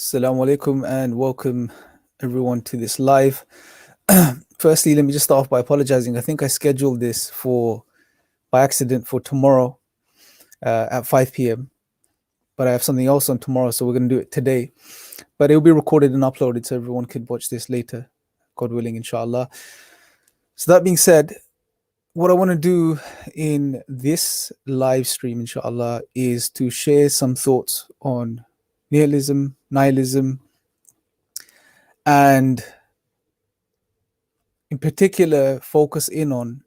Assalamu alaikum and welcome everyone to this live. Firstly, let me just start off by apologizing. I think I scheduled this by accident for tomorrow at 5 p.m. But I have something else on tomorrow, so we're going to do it today. But it will be recorded and uploaded so everyone can watch this later, God willing, inshallah. So that being said, what I want to do in this live stream, inshallah, is to share some thoughts on nihilism, and in particular focus in on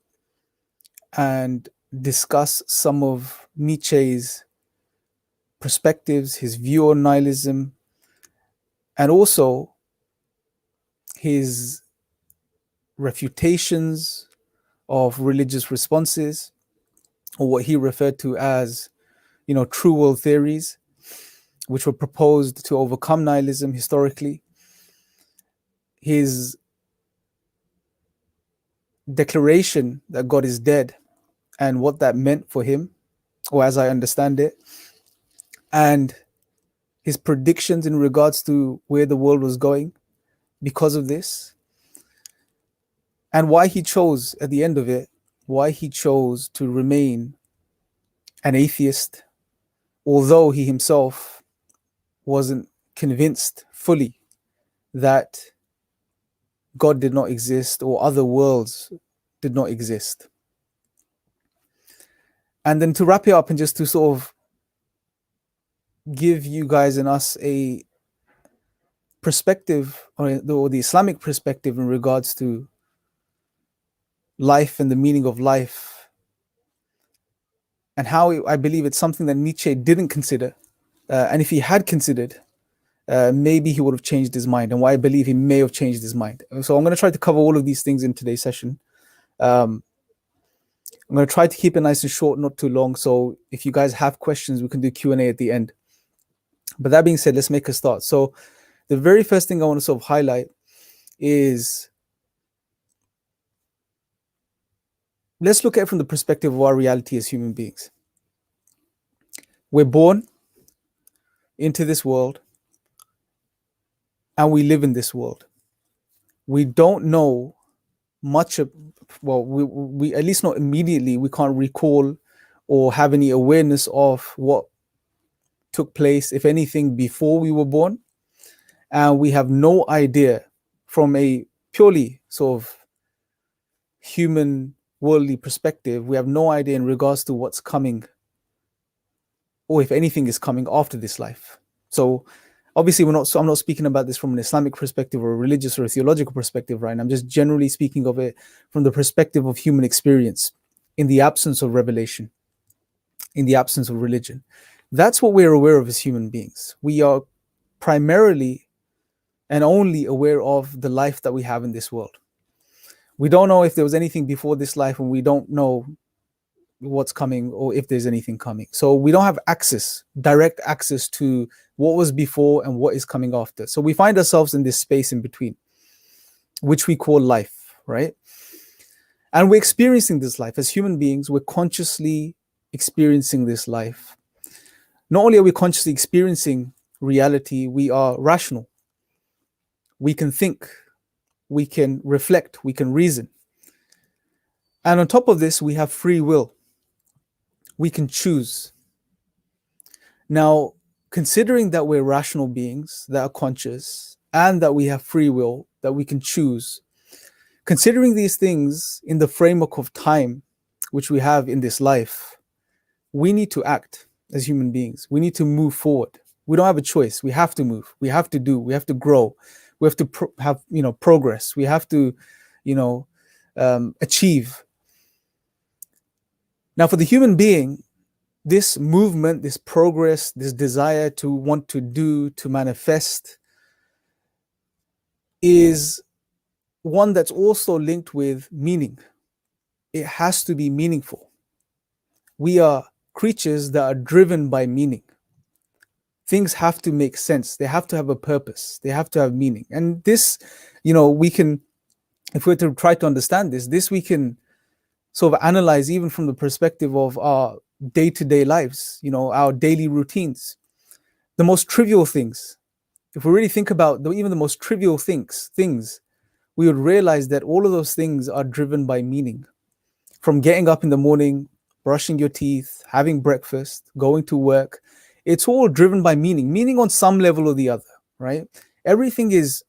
and discuss some of Nietzsche's perspectives, his view on nihilism, and also his refutations of religious responses, or what he referred to as, true world theories, which were proposed to overcome nihilism historically. His declaration that God is dead and what that meant for him, or as I understand it, and his predictions in regards to where the world was going because of this, and why he chose, at the end of it, why he chose to remain an atheist, although he himself wasn't convinced fully that God did not exist or other worlds did not exist. And then to wrap it up and just to sort of give you guys and us a perspective, or the Islamic perspective in regards to life and the meaning of life, and how I believe it's something that Nietzsche didn't consider. And if he had considered, maybe he would have changed his mind, and why I believe he may have changed his mind. So I'm going to try to cover all of these things in today's session. I'm going to try to keep it nice and short, not too long. So if you guys have questions, we can do Q&A at the end. But that being said, let's make a start. So the very first thing I want to sort of highlight is, let's look at it from the perspective of our reality as human beings. We're born into this world and we live in this world. We don't know much of, we at least not immediately, we can't recall or have any awareness of what took place, if anything, before we were born. And we have no idea from a purely sort of human worldly perspective, we have no idea in regards to what's coming, or if anything is coming after this life. So obviously I'm not speaking about this from an Islamic perspective or a religious or a theological perspective, right? I'm just generally speaking of it from the perspective of human experience in the absence of revelation, in the absence of religion. That's what we're aware of as human beings. We are primarily and only aware of the life that we have in this world. We don't know if there was anything before this life, and we don't know what's coming or if there's anything coming. So we don't have direct access to what was before and what is coming after. So we find ourselves in this space in between, which we call life, right? And we're experiencing this life as human beings. We're consciously experiencing this life. Not only are we consciously experiencing reality, we are rational. We can think, we can reflect, we can reason. And on top of this, we have free will. We can choose. Now, considering that we're rational beings that are conscious and that we have free will, that we can choose, considering these things in the framework of time, which we have in this life, we need to act as human beings. We need to move forward. We don't have a choice. We have to move. We have to do. We have to grow. We have to have progress. We have to achieve. Now, for the human being, this movement, this progress, this desire to want to do, to manifest, is one that's also linked with meaning. It has to be meaningful. We are creatures that are driven by meaning. Things have to make sense. They have to have a purpose. They have to have meaning. And this, we can, if we're to try to understand this we can sort of analyze even from the perspective of our day-to-day lives, our daily routines. The most trivial things if we really think about even the most trivial things, we would realize that all of those things are driven by meaning. From getting up in the morning, brushing your teeth, having breakfast, going to work, it's all driven by meaning on some level or the other, right? Everything is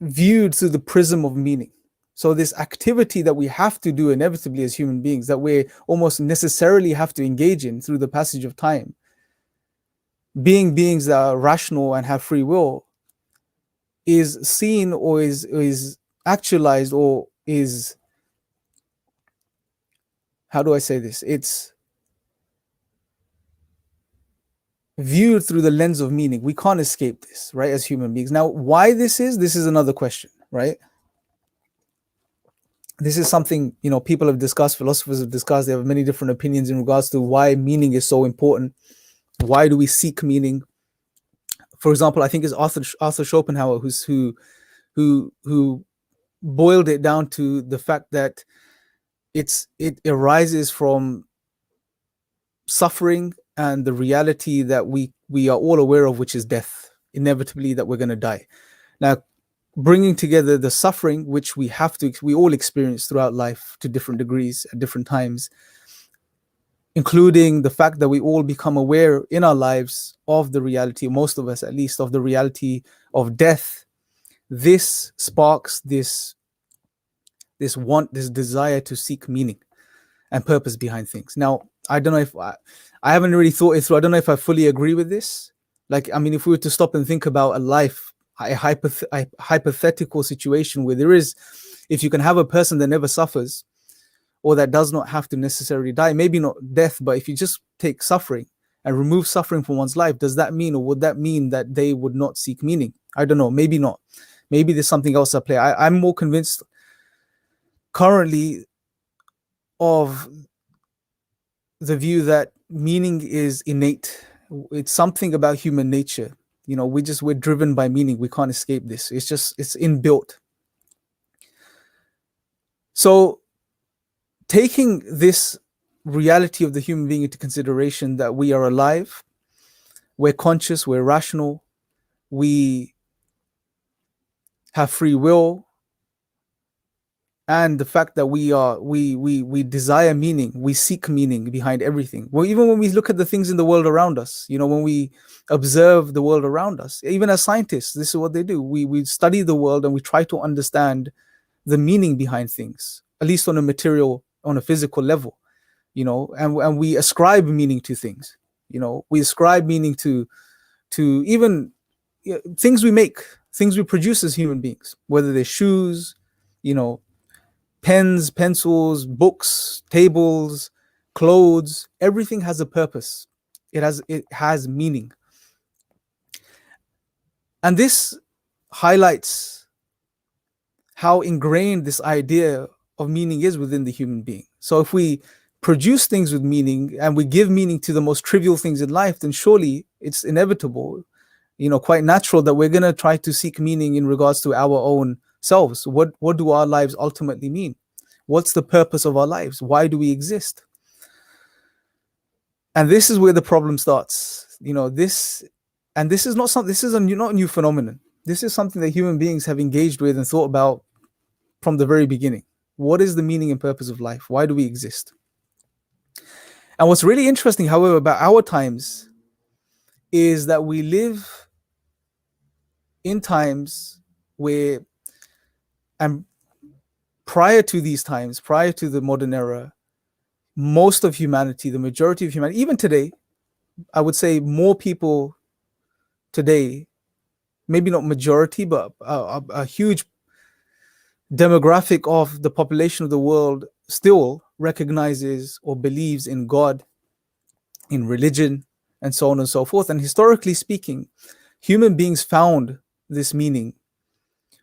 viewed through the prism of meaning. So this activity that we have to do inevitably as human beings, that we almost necessarily have to engage in through the passage of time, being beings that are rational and have free will, is seen or is actualized or is, how do I say this? It's viewed through the lens of meaning. We can't escape this, right, as human beings. Now, why this is another question, right? This is something, people have discussed, philosophers have discussed. They have many different opinions in regards to why meaning is so important. Why do we seek meaning? For example, I think it's Arthur Schopenhauer who boiled it down to the fact that it arises from suffering and the reality that we are all aware of, which is death, inevitably that we're going to die. Now, bringing together the suffering which we all experience throughout life to different degrees at different times, including the fact that we all become aware in our lives of the reality, most of us at least, of the reality of death. This sparks this desire to seek meaning and purpose behind things. Now, I don't know if I haven't really thought it through. I don't know if I fully agree with this. Like, I mean, if we were to stop and think about a hypothetical situation where if you can have a person that never suffers or that does not have to necessarily die, maybe not death, but if you just take suffering and remove suffering from one's life, does that mean, or would that mean that they would not seek meaning? I don't know. Maybe not. Maybe there's something else at play. I'm more convinced currently of the view that meaning is innate. It's something about human nature. We're driven by meaning. We can't escape this. It's inbuilt. So taking this reality of the human being into consideration, that we are alive, we're conscious, we're rational, we have free will, and the fact that we desire meaning, we seek meaning behind everything. Well, even when we look at the things in the world around us, when we observe the world around us, even as scientists, this is what they do. We study the world and we try to understand the meaning behind things, at least on a physical level, and we ascribe meaning to things. We ascribe meaning to even things we make, things we produce as human beings, whether they're shoes, pens, pencils, books, tables, clothes. Everything has a purpose. It has meaning. And this highlights how ingrained this idea of meaning is within the human being. So if we produce things with meaning and we give meaning to the most trivial things in life, then surely it's inevitable, quite natural, that we're going to try to seek meaning in regards to our own selves. What do our lives ultimately mean? What's the purpose of our lives? Why do we exist? And this is where the problem starts. This is not a new phenomenon. This is something that human beings have engaged with and thought about from the very beginning. What is the meaning and purpose of life? Why do we exist? And what's really interesting, however, about our times is that we live in times where, and prior to these times, prior to the modern era, most of humanity, the majority of humanity, even today, I would say more people today, maybe not majority, but a huge demographic of the population of the world still recognizes or believes in God, in religion, and so on and so forth. And historically speaking, human beings found this meaning.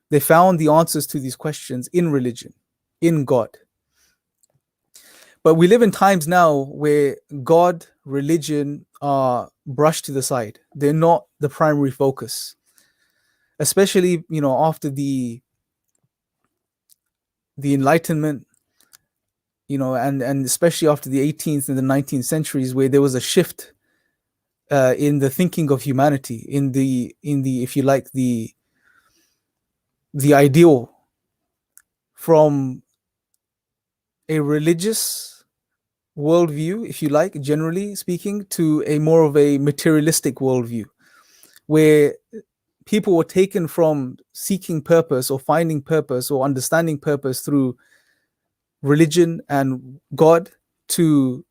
They found the answers to these questions in religion, in God. But we live in times now where God, religion are brushed to the side. They're not the primary focus, especially, after the Enlightenment, and especially after the 18th and the 19th centuries, where there was a shift in the thinking of humanity, in the if you like the ideal from a religious worldview, if you like, generally speaking, to a more of a materialistic worldview, where people were taken from seeking purpose or finding purpose or understanding purpose through religion and God to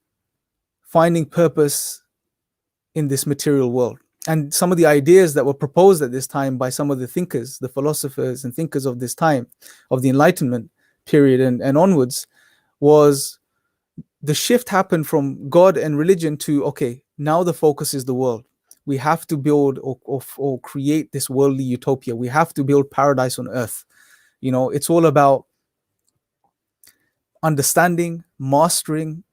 finding purpose in this material world. And some of the ideas that were proposed at this time by some of the thinkers, the philosophers and thinkers of this time, of the Enlightenment period and onwards, was the shift happened from God and religion to, okay, now the focus is the world. We have to build or create this worldly utopia. We have to build paradise on earth. It's all about understanding, mastering,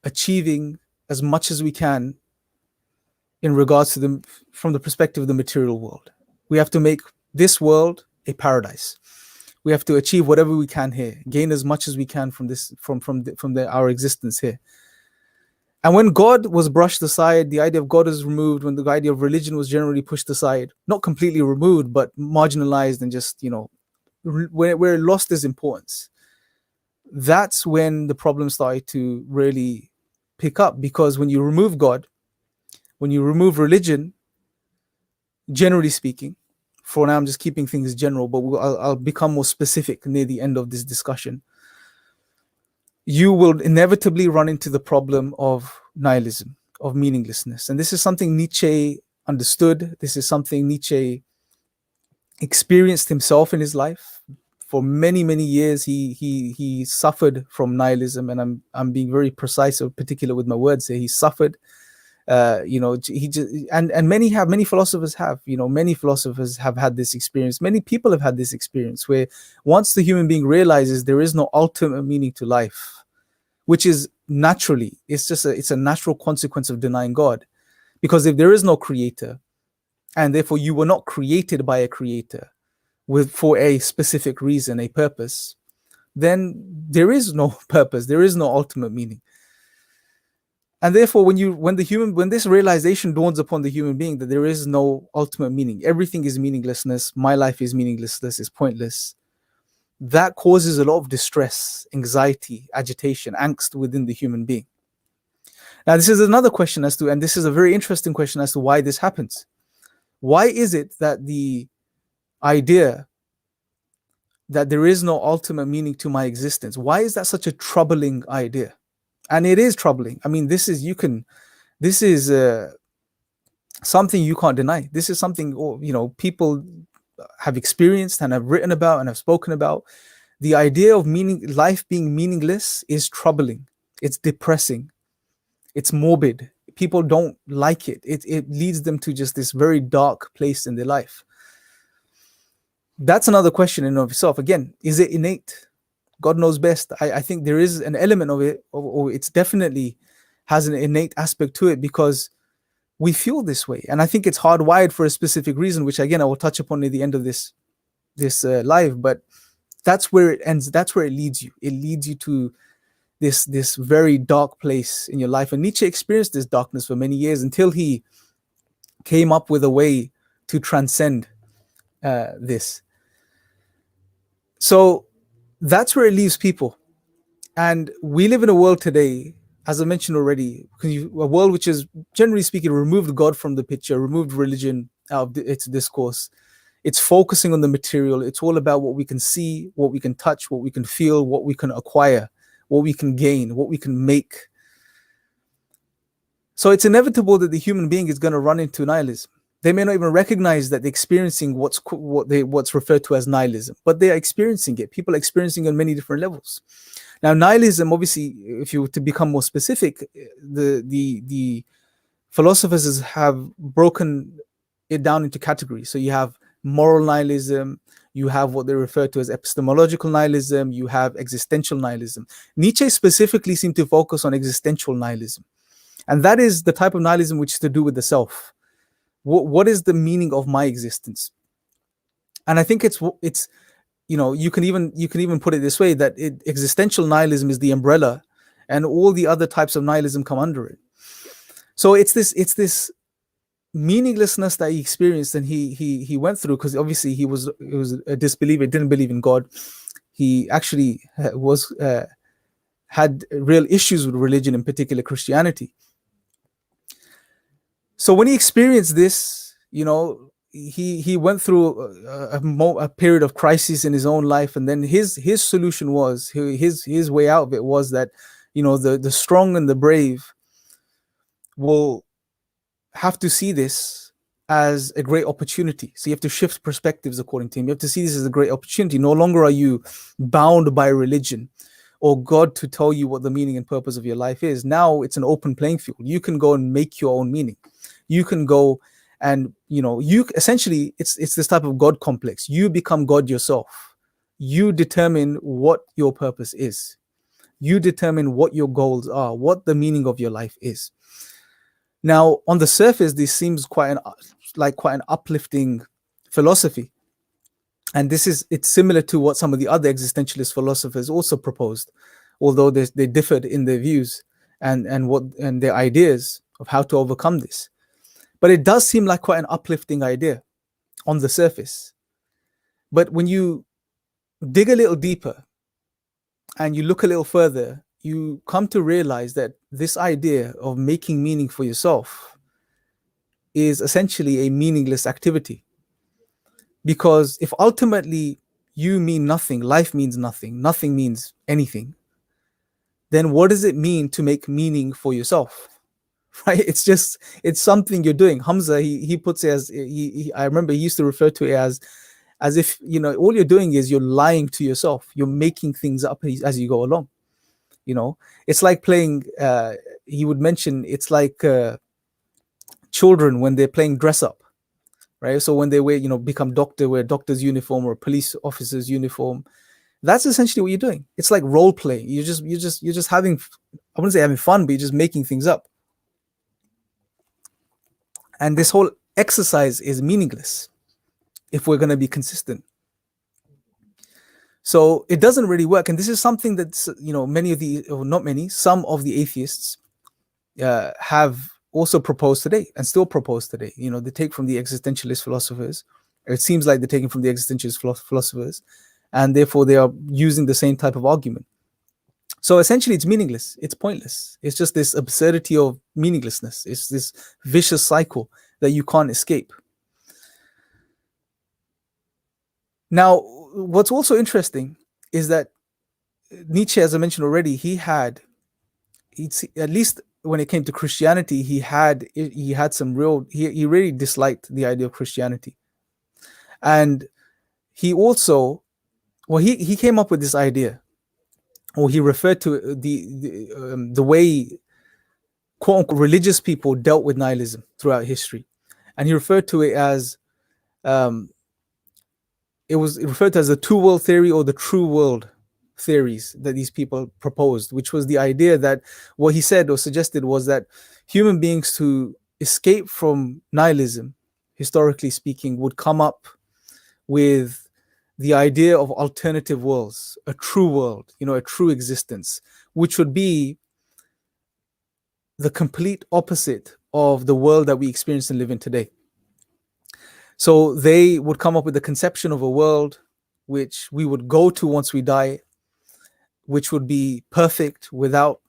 achieving as much as we can in regards to them from the perspective of the material world. We have to make this world a paradise. We have to achieve whatever we can here, gain as much as we can from this, our existence here. And when God was brushed aside, the idea of God was removed, when the idea of religion was generally pushed aside, not completely removed, but marginalized and just, where it lost its importance. That's when the problem started to really pick up, because when you remove God, when you remove religion, generally speaking, for now I'm just keeping things general, but I'll become more specific near the end of this discussion, you will inevitably run into the problem of nihilism, of meaninglessness. And this is something Nietzsche understood. This is something Nietzsche experienced himself in his life. For many, many years, he suffered from nihilism, and I'm being very precise or particular with my words here. He suffered. He just, and many philosophers have, many philosophers have had this experience. Many people have had this experience where once the human being realizes there is no ultimate meaning to life, which is naturally, it's a natural consequence of denying God. Because if there is no creator, and therefore you were not created by a creator for a specific reason, a purpose, then there is no purpose, there is no ultimate meaning. And therefore, when this realization dawns upon the human being that there is no ultimate meaning, everything is meaninglessness, my life is meaninglessness, is pointless, that causes a lot of distress, anxiety, agitation, angst within the human being. Now, this is another question and this is a very interesting question as to why this happens. Why is it that the idea that there is no ultimate meaning to my existence, why is that such a troubling idea? And it is troubling. I mean, this is something you can't deny. This is something, people have experienced and have written about and have spoken about. The idea of life being meaningless is troubling. It's depressing. It's morbid. People don't like it. It leads them to just this very dark place in their life. That's another question in and of itself. Again, is it innate? God knows best. I think there is an element of it, or it's definitely has an innate aspect to it, because we feel this way. And I think it's hardwired for a specific reason, which again, I will touch upon at the end of this live, but that's where it ends. That's where it leads you. It leads you to this very dark place in your life. And Nietzsche experienced this darkness for many years until he came up with a way to transcend this. So that's where it leaves people. And we live in a world today, as I mentioned already, a world which is, generally speaking, removed God from the picture, removed religion out of its discourse. It's focusing on the material. It's all about what we can see, what we can touch, what we can feel, what we can acquire, what we can gain, what we can make. So it's inevitable that the human being is going to run into nihilism. They may not even recognize that they're experiencing what's referred to as nihilism, but they are experiencing it. People are experiencing it on many different levels. Now, nihilism, obviously, if you were to become more specific, the philosophers have broken it down into categories. So you have moral nihilism, you have what they refer to as epistemological nihilism, you have existential nihilism. Nietzsche specifically seemed to focus on existential nihilism. And that is the type of nihilism which is to do with the self. What is the meaning of my existence? And I think it's you can even put it this way, that existential nihilism is the umbrella, and all the other types of nihilism come under it. So it's this meaninglessness that he experienced and he went through, because obviously he was a disbeliever, didn't believe in God. He actually was had real issues with religion, in particular Christianity. So when he experienced this, he went through a period of crisis in his own life, and then his solution was, his way out of it was that, the strong and the brave will have to see this as a great opportunity. So you have to shift perspectives, according to him. You have to see this as a great opportunity. No longer are you bound by religion or God to tell you what the meaning and purpose of your life is. Now it's an open playing field. You can go and make your own meaning. You can go and, you essentially, it's this type of God complex. You become God yourself. You determine what your purpose is. You determine what your goals are, what the meaning of your life is. Now, on the surface, this seems quite an uplifting philosophy. And it's similar to what some of the other existentialist philosophers also proposed, although they differed in their views and their ideas of how to overcome this. But it does seem like quite an uplifting idea on the surface. But when you dig a little deeper and you look a little further, you come to realize that this idea of making meaning for yourself is essentially a meaningless activity. Because if ultimately you mean nothing, life means nothing, nothing means anything, then what does it mean to make meaning for yourself? Right? It's something you're doing. Hamza, he puts it as, I remember he used to refer to it as if, all you're doing is you're lying to yourself. You're making things up as you go along. It's like playing, he would mention, it's like children when they're playing dress up, right? So when they wear, become wear a doctor's uniform or a police officer's uniform, that's essentially what you're doing. It's like role playing. You're just having, I wouldn't say having fun, but you're just making things up. And this whole exercise is meaningless if we're going to be consistent. So it doesn't really work. And this is something that's, some of the atheists have also proposed today and still propose today. They take from the existentialist philosophers. It seems like they're taking from the existentialist philosophers, and therefore they are using the same type of argument. So essentially it's meaningless. It's pointless. It's just this absurdity of meaninglessness. It's this vicious cycle that you can't escape. Now, what's also interesting is that Nietzsche, as I mentioned already, at least when it came to Christianity, he really disliked the idea of Christianity. And he also, he came up with this idea, or he referred to the way quote unquote religious people dealt with nihilism throughout history. And he referred to it as, it was referred to as the two-world theory or the true world theories that these people proposed, which was the idea that what he said or suggested was that human beings, to escape from nihilism, historically speaking, would come up with the idea of alternative worlds, a true world, a true existence, which would be the complete opposite of the world that we experience and live in today. So they would come up with the conception of a world which we would go to once we die, which would be perfect, without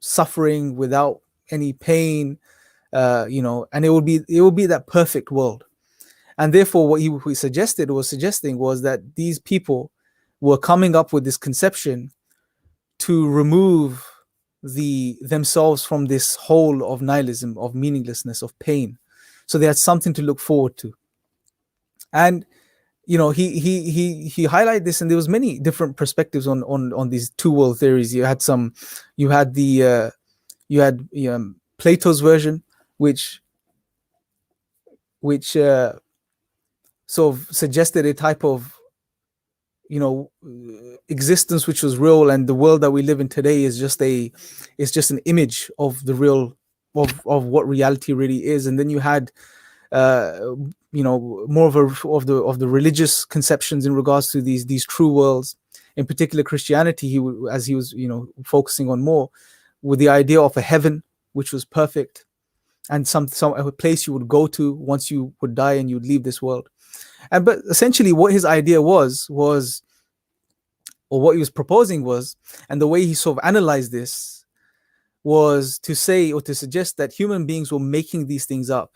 suffering, without any pain, and it would be that perfect world. And therefore, what he suggesting was that these people were coming up with this conception to remove themselves from this whole of nihilism, of meaninglessness, of pain. So they had something to look forward to. And he highlighted this, and there was many different perspectives on these two world theories. You had Plato's version, which sort of suggested a type of existence which was real, and the world that we live in today is just an image of the real of what reality really is. And then you had more of the religious conceptions in regards to these true worlds. In particular, Christianity, he was focusing on more with the idea of a heaven which was perfect, and some a place you would go to once you would die and you'd leave this world. And but essentially what his idea was, or what he was proposing was, and the way he sort of analyzed this was to say or to suggest that human beings were making these things up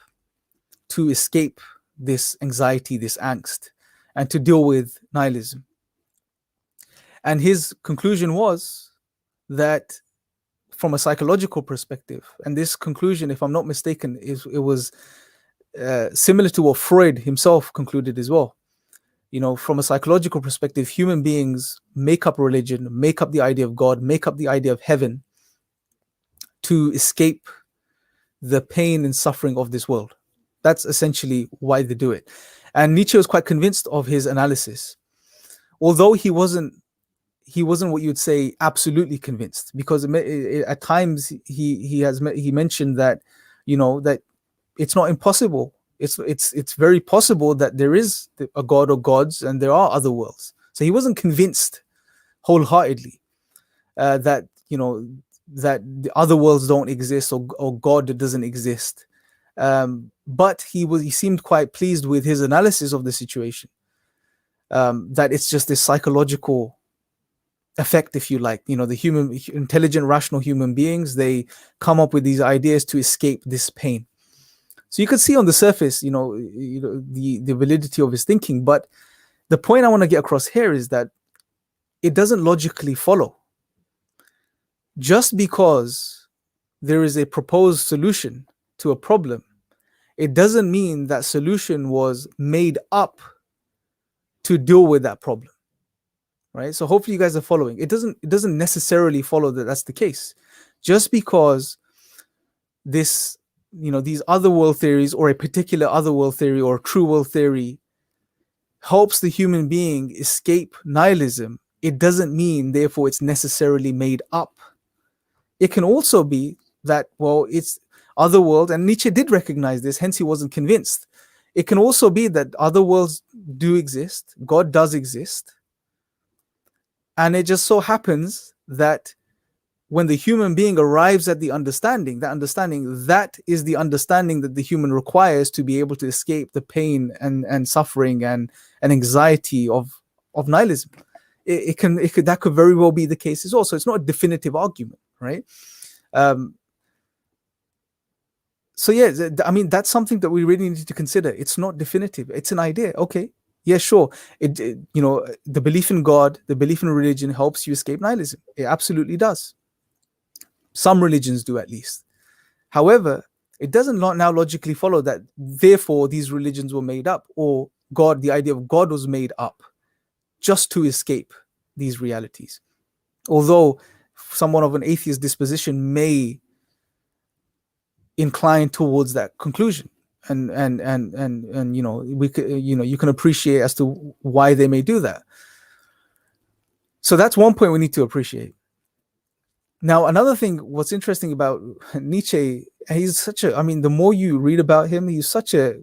to escape this anxiety, this angst, and to deal with nihilism. And his conclusion was that from a psychological perspective, and this conclusion, if I'm not mistaken, it was similar to what Freud himself concluded as well. You know, from a psychological perspective, human beings make up religion, make up the idea of God, make up the idea of heaven to escape the pain and suffering of this world. That's essentially why they do it. And Nietzsche was quite convinced of his analysis, although he wasn't what you'd say absolutely convinced, because at times he mentioned that, you know, that it's not impossible. It's very possible that there is a god or gods and there are other worlds. So he wasn't convinced wholeheartedly that, you know, that the other worlds don't exist, or God doesn't exist. But he seemed quite pleased with his analysis of the situation. That it's just this psychological effect, if you like. You know, the intelligent, rational human beings, they come up with these ideas to escape this pain. So you could see on the surface, you know, the validity of his thinking. But the point I want to get across here is that it doesn't logically follow. Just because there is a proposed solution to a problem, it doesn't mean that solution was made up to deal with that problem. Right? So hopefully you guys are following. It doesn't necessarily follow that that's the case. Just because this, you know, these other world theories, or a particular other world theory or true world theory helps the human being escape nihilism, it doesn't mean therefore it's necessarily made up. It can also be that, well, it's other world, and Nietzsche did recognize this, hence he wasn't convinced. It can also be that other worlds do exist, God does exist, and it just so happens that when the human being arrives at the understanding, that is the understanding that the human requires to be able to escape the pain and suffering and anxiety of nihilism. That could very well be the case as well. So it's not a definitive argument, right? So yeah, I mean, that's something that we really need to consider. It's not definitive. It's an idea. Okay. Yeah, sure. You know, the belief in God, the belief in religion helps you escape nihilism. It absolutely does. Some religions do, at least. However, it doesn't now logically follow that therefore these religions were made up, or God, the idea of God was made up just to escape these realities. Although someone of an atheist disposition may incline towards that conclusion, and you know, you can appreciate as to why they may do that. So that's one point we need to appreciate. Now, another thing, what's interesting about Nietzsche, the more you read about him, he's such a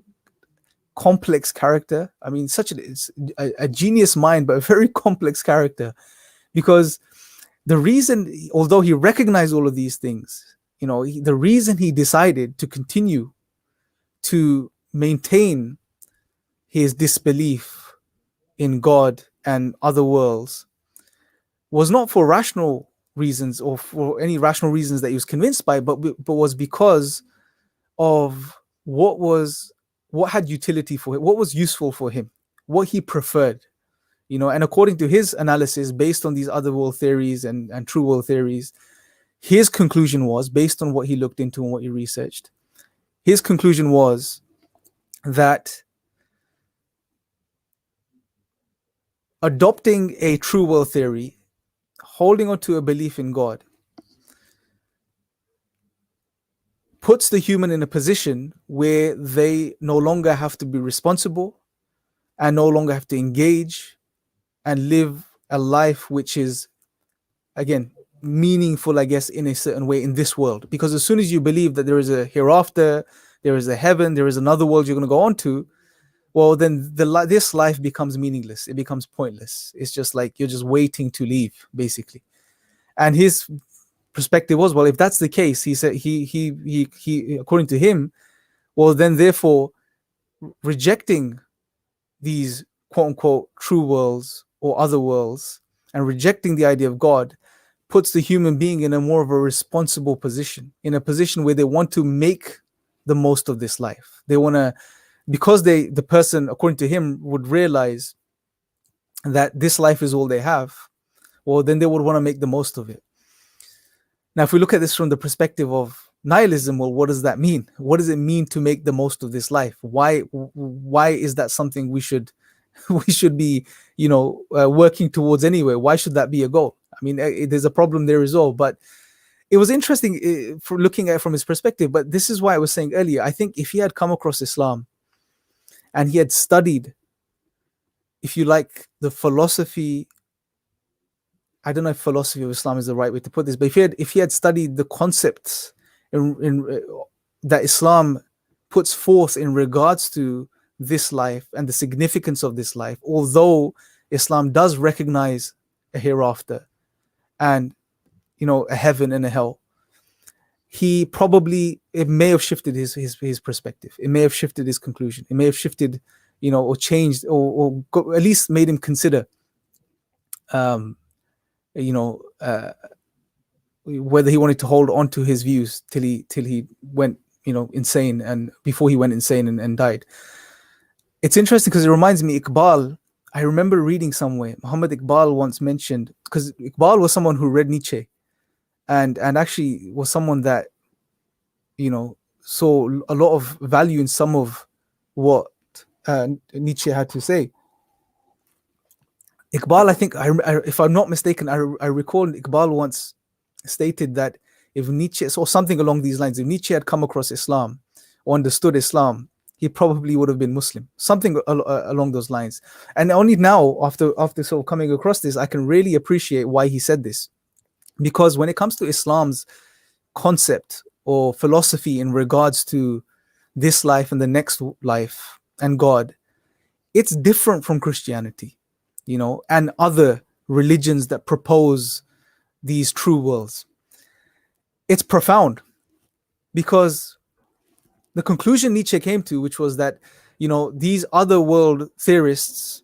complex character. I mean, such a genius mind, but a very complex character, because the reason, although he recognized all of these things, you know, the reason he decided to continue to maintain his disbelief in God and other worlds was not for rational reasons or for any rational reasons that he was convinced by, but was because of what had utility for him, what was useful for him, what he preferred, you know. And according to his analysis, based on these other world theories and true world theories, his conclusion was, based on what he looked into and what he researched, his conclusion was that adopting a true world theory, holding on to a belief in God, puts the human in a position where they no longer have to be responsible and no longer have to engage and live a life which is, again, meaningful, I guess, in a certain way in this world. Because as soon as you believe that there is a hereafter, there is a heaven, there is another world you're going to go on to, well, then this life becomes meaningless. It becomes pointless. It's just like you're just waiting to leave, basically. And his perspective was, well, if that's the case, he said he according to him, well, then therefore rejecting these quote unquote true worlds or other worlds and rejecting the idea of God puts the human being in a more of a responsible position, in a position where they want to make the most of this life. They want to, because the person, according to him, would realize that this life is all they have, well, then they would want to make the most of it. Now, if we look at this from the perspective of nihilism, well, what does that mean? What does it mean to make the most of this life? Why is that something we should be, working towards anyway? Why should that be a goal? I mean, there's a problem there as well. But it was interesting for looking at it from his perspective. But this is why I was saying earlier, I think if he had come across Islam and he had studied, if you like, the philosophy, I don't know if philosophy of Islam is the right way to put this, but if he had studied the concepts that Islam puts forth in regards to this life and the significance of this life, although Islam does recognize a hereafter and a heaven and a hell, it may have shifted his perspective. It may have shifted his conclusion. It may have shifted, or changed, or at least made him consider whether he wanted to hold on to his views till he went insane, and before he went insane and died. It's interesting because it reminds me, Iqbal, I remember reading somewhere, Muhammad Iqbal once mentioned, because Iqbal was someone who read Nietzsche and actually was someone that saw a lot of value in some of what Nietzsche had to say. Iqbal, I think, if I'm not mistaken, I recall Iqbal once stated that if Nietzsche, or something along these lines, if Nietzsche had come across Islam or understood Islam, he probably would have been Muslim, something along those lines. And only now, after sort of coming across this, I can really appreciate why he said this. Because when it comes to Islam's concept or philosophy in regards to this life and the next life and God, it's different from Christianity, and other religions that propose these true worlds. It's profound, because the conclusion Nietzsche came to, which was that, these other world theorists,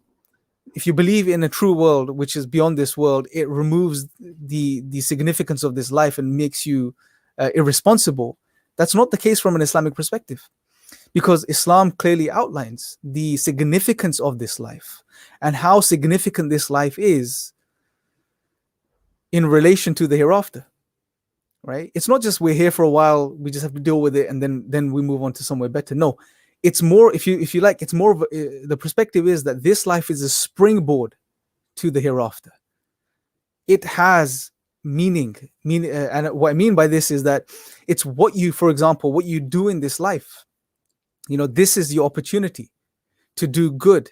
if you believe in a true world which is beyond this world, it removes the significance of this life and makes you irresponsible. That's not the case from an Islamic perspective, because Islam clearly outlines the significance of this life and how significant this life is in relation to the hereafter. Right? It's not just we're here for a while, we just have to deal with it, and then we move on to somewhere better. No, it's more, if you like, it's more of the perspective is that this life is a springboard to the hereafter. It has meaning, and what I mean by this is that it's what you, for example, what you do in this life. This is your opportunity to do good,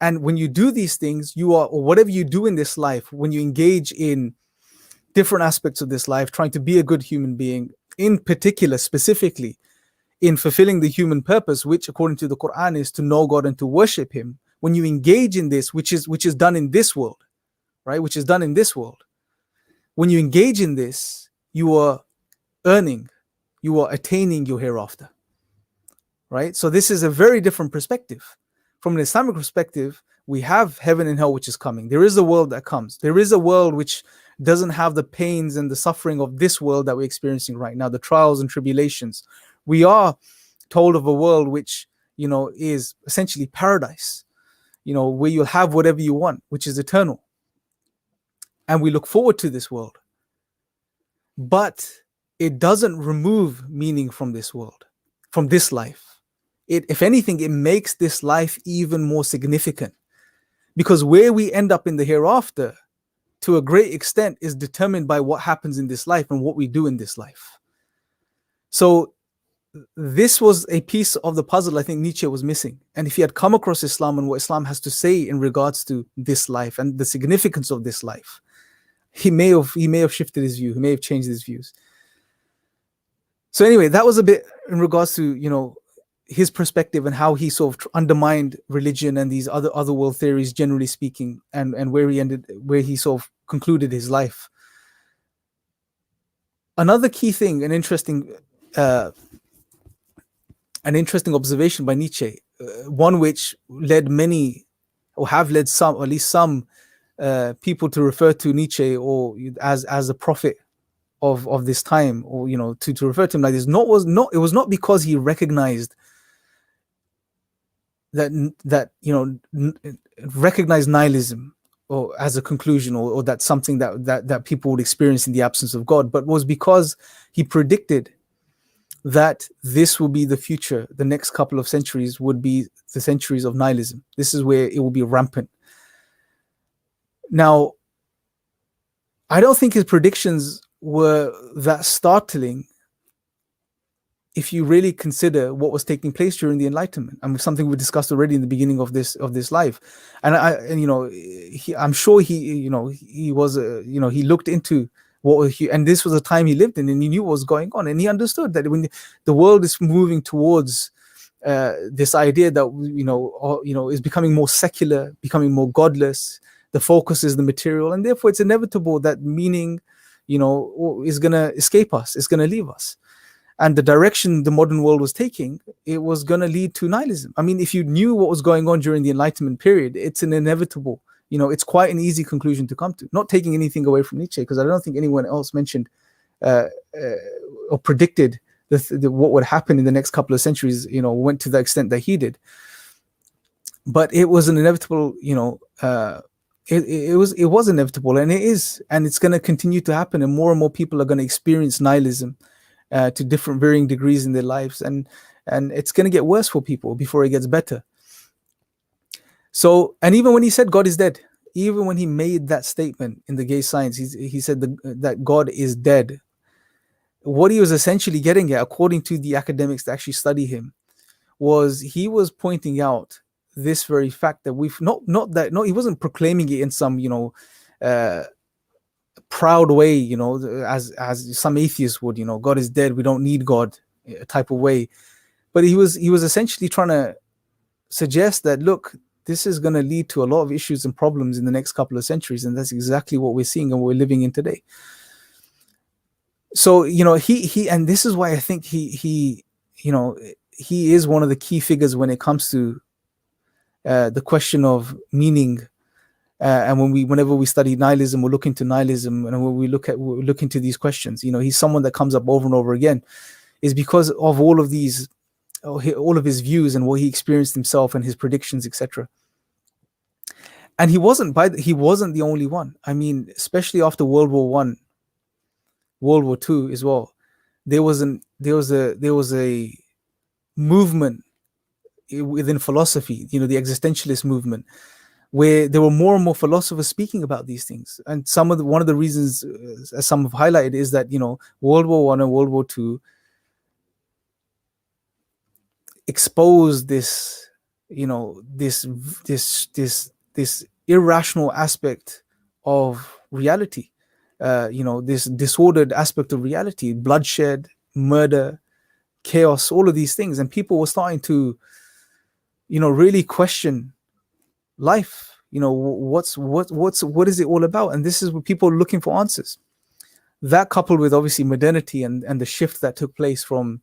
and when you do these things, or whatever you do in this life, when you engage in different aspects of this life, trying to be a good human being, in particular, specifically, in fulfilling the human purpose, which according to the Quran is to know God and to worship Him. When you engage in this, which is done in this world, right? Which is done in this world. When you engage in this, you are earning, you are attaining your hereafter, right? So this is a very different perspective. From an Islamic perspective, we have heaven and hell, which is coming. There is a world that comes. There is a world which doesn't have the pains and the suffering of this world that we're experiencing right now, the trials and tribulations. We are told of a world which, is essentially paradise, where you'll have whatever you want, which is eternal. And we look forward to this world. But it doesn't remove meaning from this world, from this life. If anything, it makes this life even more significant, because where we end up in the hereafter, to a great extent, is determined by what happens in this life and what we do in this life. So this was a piece of the puzzle I think Nietzsche was missing. And if he had come across Islam and what Islam has to say in regards to this life and the significance of this life, he may have shifted his view. He may have changed his views. So anyway, that was a bit in regards to, his perspective and how he sort of undermined religion and these other world theories, generally speaking, and where he sort of concluded his life. Another key thing, uh, an interesting observation by Nietzsche, one which led many, or have led some, or at least some people to refer to Nietzsche or as a prophet of this time, or to refer to him like this. It was not because he recognized that recognize nihilism or as a conclusion, or that's something that people would experience in the absence of God, but was because he predicted that this will be the future. The next couple of centuries would be the centuries of nihilism. This is where it will be rampant. Now, I don't think his predictions were that startling if you really consider what was taking place during the Enlightenment. I mean, something we discussed already in the beginning of this live. And I'm sure he was, he looked into and this was a time he lived in, and he knew what was going on, and he understood that when the world is moving towards this idea that is becoming more secular, becoming more godless, the focus is the material, and therefore it's inevitable that meaning, is going to escape us, it's going to leave us. And the direction the modern world was taking, it was going to lead to nihilism. I mean, if you knew what was going on during the Enlightenment period, it's an inevitable, it's quite an easy conclusion to come to. Not taking anything away from Nietzsche, because I don't think anyone else mentioned or predicted what would happen in the next couple of centuries, went to the extent that he did. But it was an inevitable, it was inevitable, and it is, and it's going to continue to happen, and more people are going to experience nihilism to different varying degrees in their lives, and it's going to get worse for people before it gets better. So, and even when he said God is dead, even when he made that statement in the Gay Science, he said that God is dead. What he was essentially getting at, according to the academics that actually study him, was he was pointing out this very fact that he wasn't proclaiming it in some proud way, as some atheists would, God is dead, we don't need God type of way. But he was essentially trying to suggest that, look, this is going to lead to a lot of issues and problems in the next couple of centuries, and that's exactly what we're seeing and what we're living in today. So he and this is why I think he is one of the key figures when it comes to the question of meaning. And whenever we study nihilism, we look into nihilism, and when we look into these questions, he's someone that comes up over and over again, is because of all of his views and what he experienced himself and his predictions, etc. And he wasn't the only one. I mean, especially after World War I, World War II as well, there was a movement within philosophy, the existentialist movement, where there were more and more philosophers speaking about these things. And one of the reasons, as some have highlighted, is that World War I and World War II exposed this irrational aspect of reality, this disordered aspect of reality, bloodshed, murder, chaos, all of these things, and people were starting to really question life. What is it all about? And this is what people are looking for answers. That, coupled with obviously modernity and the shift that took place from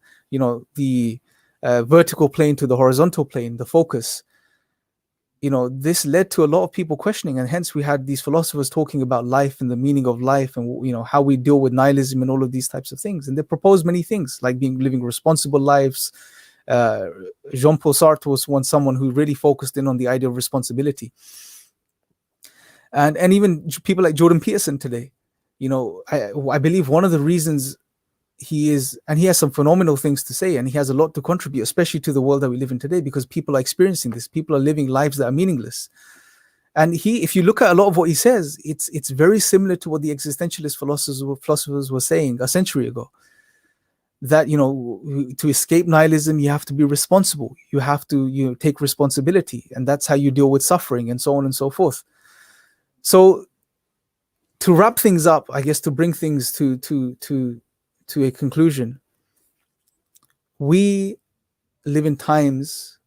the vertical plane to the horizontal plane, the focus, this led to a lot of people questioning, and hence we had these philosophers talking about life and the meaning of life, and how we deal with nihilism and all of these types of things. And they proposed many things, like living responsible lives. Jean-Paul Sartre was someone who really focused in on the idea of responsibility, and even people like Jordan Peterson today. I believe one of the reasons he has some phenomenal things to say, and he has a lot to contribute, especially to the world that we live in today, because people are experiencing this. People are living lives that are meaningless. And if you look at a lot of what he says, it's very similar to what the existentialist philosophers were saying a century ago. That to escape nihilism, you have to be responsible. You have to take responsibility, and that's how you deal with suffering, and so on and so forth. So, to wrap things up, I guess, to bring things to a conclusion, we live in times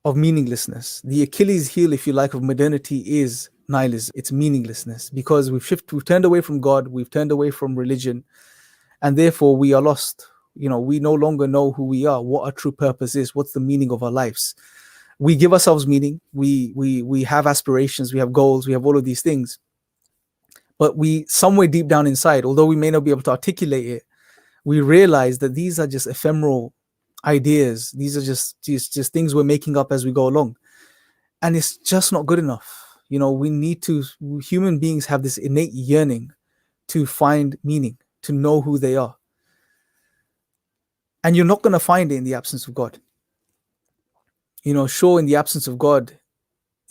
of meaninglessness. The Achilles heel, if you like, of modernity is nihilism. It's meaninglessness, because we've turned away from God, we've turned away from religion, and therefore we are lost. We no longer know who we are, what our true purpose is, what's the meaning of our lives. We give ourselves meaning. We have aspirations, we have goals, we have all of these things. But we, somewhere deep down inside, although we may not be able to articulate it, we realize that these are just ephemeral ideas. These are just things we're making up as we go along. And it's just not good enough. We need to, human beings have this innate yearning to find meaning, to know who they are. And you're not going to find it in the absence of God. Sure, in the absence of God,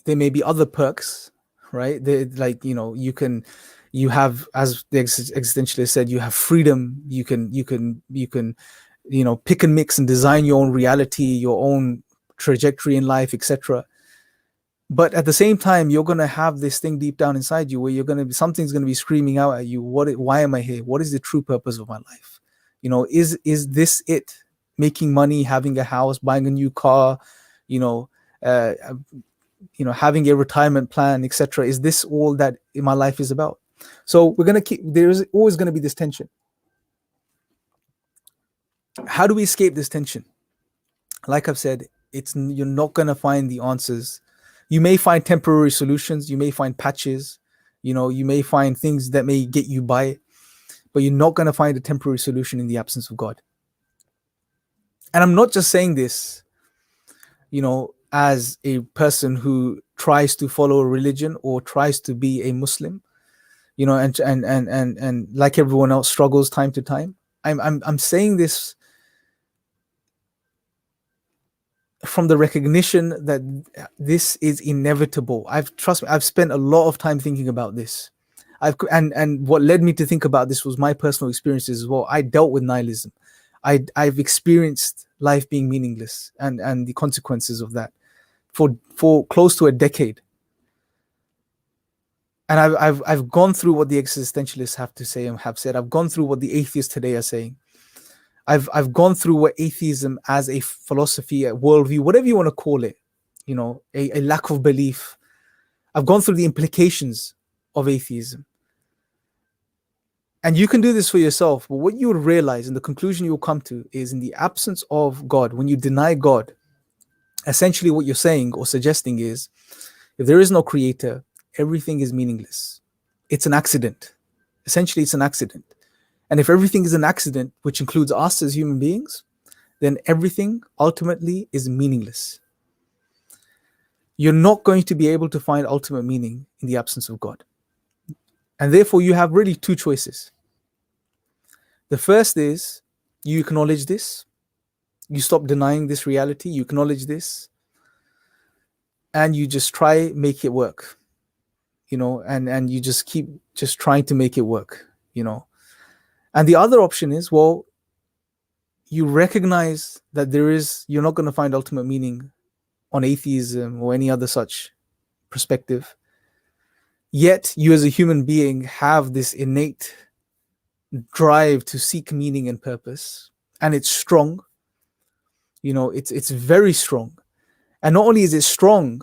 there may be other perks, right? You have, as the existentialist said, you have freedom. You can pick and mix and design your own reality, your own trajectory in life, etc. But at the same time, you're going to have this thing deep down inside you where something's going to be screaming out at you. Why am I here? What is the true purpose of my life? Is this it? Making money, having a house, buying a new car, having a retirement plan, etc. Is this all that my life is about? So there's always going to be this tension. How do we escape this tension? Like I've said, you're not going to find the answers. You may find temporary solutions, you may find patches, you may find things that may get you by, but you're not going to find a temporary solution in the absence of God. And I'm not just saying this, as a person who tries to follow a religion or tries to be a Muslim, and like everyone else struggles time to time. I'm saying this from the recognition that this is inevitable. I've spent a lot of time thinking about this. And what led me to think about this was my personal experiences as well. I dealt with nihilism. I've experienced life being meaningless and the consequences of that for close to a decade. And I've gone through what the existentialists have to say and have said. I've gone through what the atheists today are saying. I've gone through what atheism as a philosophy, a worldview, whatever you want to call it, a lack of belief. I've gone through the implications of atheism. And you can do this for yourself. But what you will realize, and the conclusion you will come to, is in the absence of God, when you deny God, essentially what you're saying or suggesting is, if there is no creator, everything is meaningless. It's an accident. Essentially, it's an accident. And if everything is an accident, which includes us as human beings, then everything ultimately is meaningless. You're not going to be able to find ultimate meaning in the absence of God. And therefore, you have really two choices. The first is you acknowledge this. You stop denying this reality. You acknowledge this. And you just try make it work. And you just keep just trying to make it work, And the other option is, well, you recognize that you're not going to find ultimate meaning on atheism or any other such perspective. Yet you as a human being have this innate drive to seek meaning and purpose. And it's strong. It's very strong. And not only is it strong,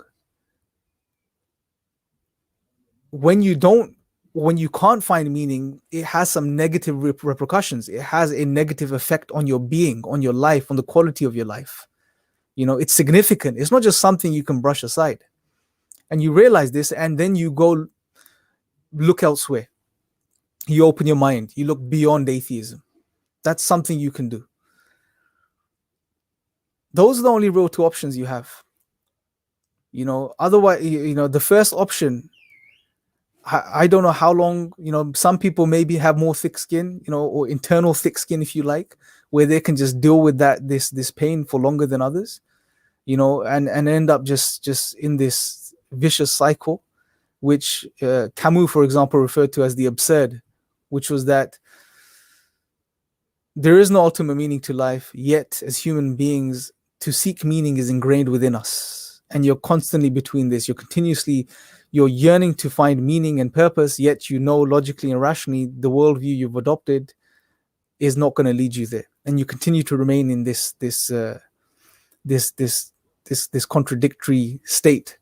when you can't find meaning, it has some negative repercussions. It has a negative effect on your being, on your life, on the quality of your life. It's significant. It's not just something you can brush aside. And you realize this, and then you go look elsewhere. You open your mind. You look beyond atheism. That's something you can do. Those are the only real two options you have. Otherwise, the first option, I don't know how long, some people maybe have more thick skin, or internal thick skin, if you like, where they can just deal with this pain for longer than others, and end up just in this vicious cycle, which Camus, for example, referred to as the absurd, which was that there is no ultimate meaning to life, yet as human beings, to seek meaning is ingrained within us. And you're constantly between this. You're yearning to find meaning and purpose, yet logically and rationally, the worldview you've adopted is not going to lead you there. And you continue to remain in this this contradictory state,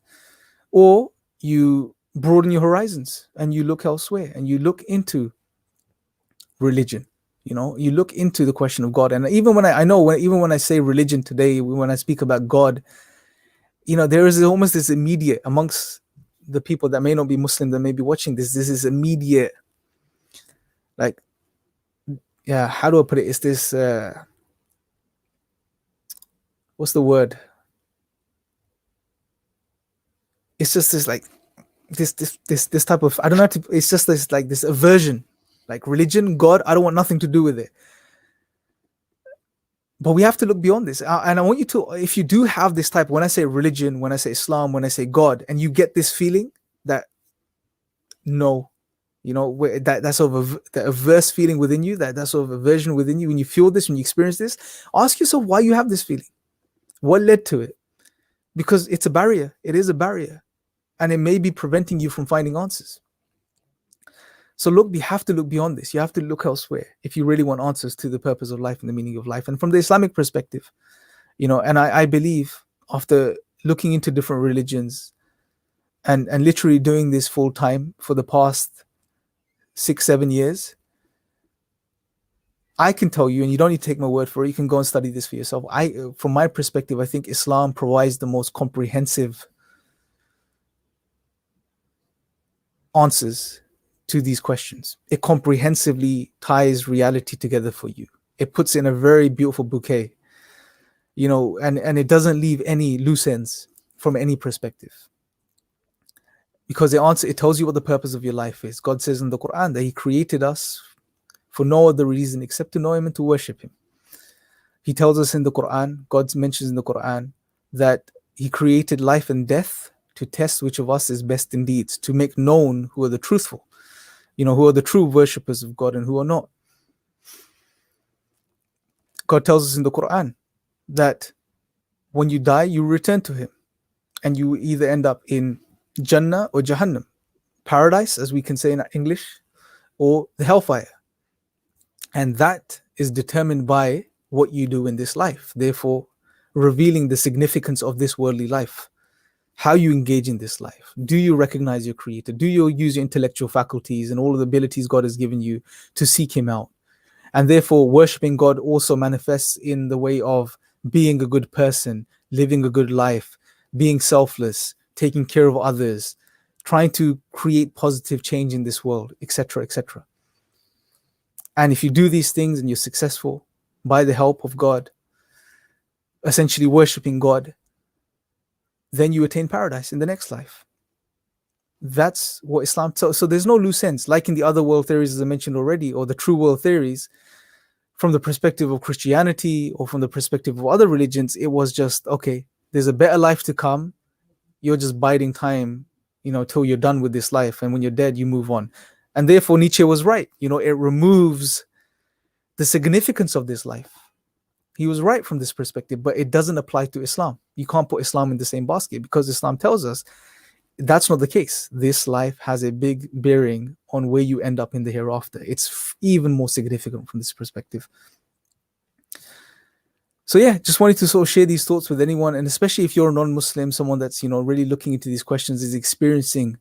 or you broaden your horizons and you look elsewhere and you look into religion. You look into the question of God. And even when I know even when I say religion today, when I speak about God, there is almost this immediate amongst the people that may not be Muslim that may be watching this is immediate, like, yeah, how do I put it? It's this what's the word? It's just this, like, this type of, I don't know how to, it's just this, like, this aversion, like religion, God, I don't want nothing to do with it. But we have to look beyond this. And I want you to, if you do have this type, when I say religion, when I say Islam, when I say God, and you get this feeling that no, that sort of the averse feeling within you, that sort of aversion within you, when you feel this, when you experience this, ask yourself why you have this feeling. What led to it? Because it's a barrier. It is a barrier. And it may be preventing you from finding answers. So you have to look beyond this. You have to look elsewhere if you really want answers to the purpose of life and the meaning of life. And from the Islamic perspective, and I believe, after looking into different religions and literally doing this full time for the past 6-7 years, I can tell you, and you don't need to take my word for it, you can go and study this for yourself. From my perspective, I think Islam provides the most comprehensive answers to these questions. It comprehensively ties reality together for you. It puts in a very beautiful bouquet, and it doesn't leave any loose ends from any perspective. Because it tells you what the purpose of your life is. God says in the Quran that He created us for no other reason except to know Him and to worship Him. He tells us in the Quran, God mentions in the Quran, that He created life and death to test which of us is best in deeds, to make known who are the truthful, who are the true worshippers of God and who are not. God tells us in the Quran that when you die, you return to Him, and you either end up in Jannah or Jahannam, paradise, as we can say in English, or the hellfire. And that is determined by what you do in this life, therefore revealing the significance of this worldly life. How you engage in this life. Do you recognize your Creator? Do you use your intellectual faculties and all of the abilities God has given you to seek Him out? And therefore, worshiping God also manifests in the way of being a good person, living a good life, being selfless, taking care of others, trying to create positive change in this world, etc., etc. And if you do these things and you're successful by the help of God, essentially worshiping God, then you attain paradise in the next life. That's what Islam tells. So there's no loose ends, like in the other world theories, as I mentioned already, or the true world theories. From the perspective of Christianity or from the perspective of other religions, it was just, okay, there's a better life to come. You're just biding time, till you're done with this life. And when you're dead, you move on. And therefore, Nietzsche was right. It removes the significance of this life. He was right from this perspective, but it doesn't apply to Islam. You can't put Islam in the same basket, because Islam tells us that's not the case. This life has a big bearing on where you end up in the hereafter. It's even more significant from this perspective. So yeah, just wanted to sort of share these thoughts with anyone, and especially if you're a non-Muslim, someone that's, really looking into these questions, is experiencing,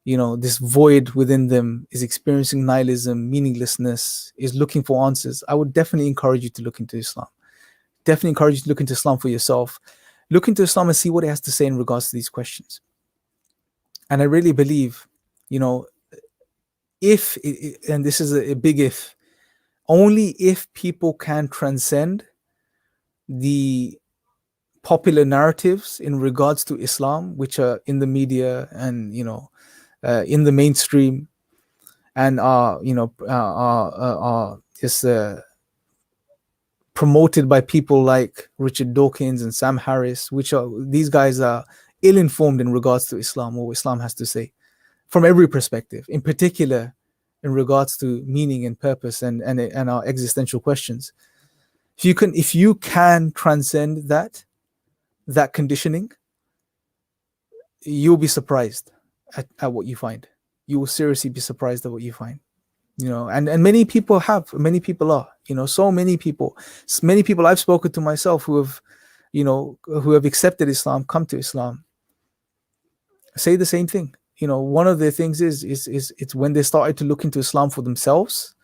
this void within them, is experiencing nihilism, meaninglessness, is looking for answers. I would definitely encourage you to look into Islam. Definitely encourage you to look into Islam for yourself. Look into Islam and see what it has to say in regards to these questions. And I really believe, if, and this is a big if, only if people can transcend the popular narratives in regards to Islam, which are in the media and, in the mainstream, and are just promoted by people like Richard Dawkins and Sam Harris, these guys are ill-informed in regards to Islam, or what Islam has to say, from every perspective, in particular in regards to meaning and purpose and our existential questions. If you can transcend that conditioning, you'll be surprised at what you find. You will seriously be surprised at what you find. And many people are, so many people I've spoken to myself who have who have accepted Islam, come to Islam, say the same thing. One of the things is it's when they started to look into Islam for themselves,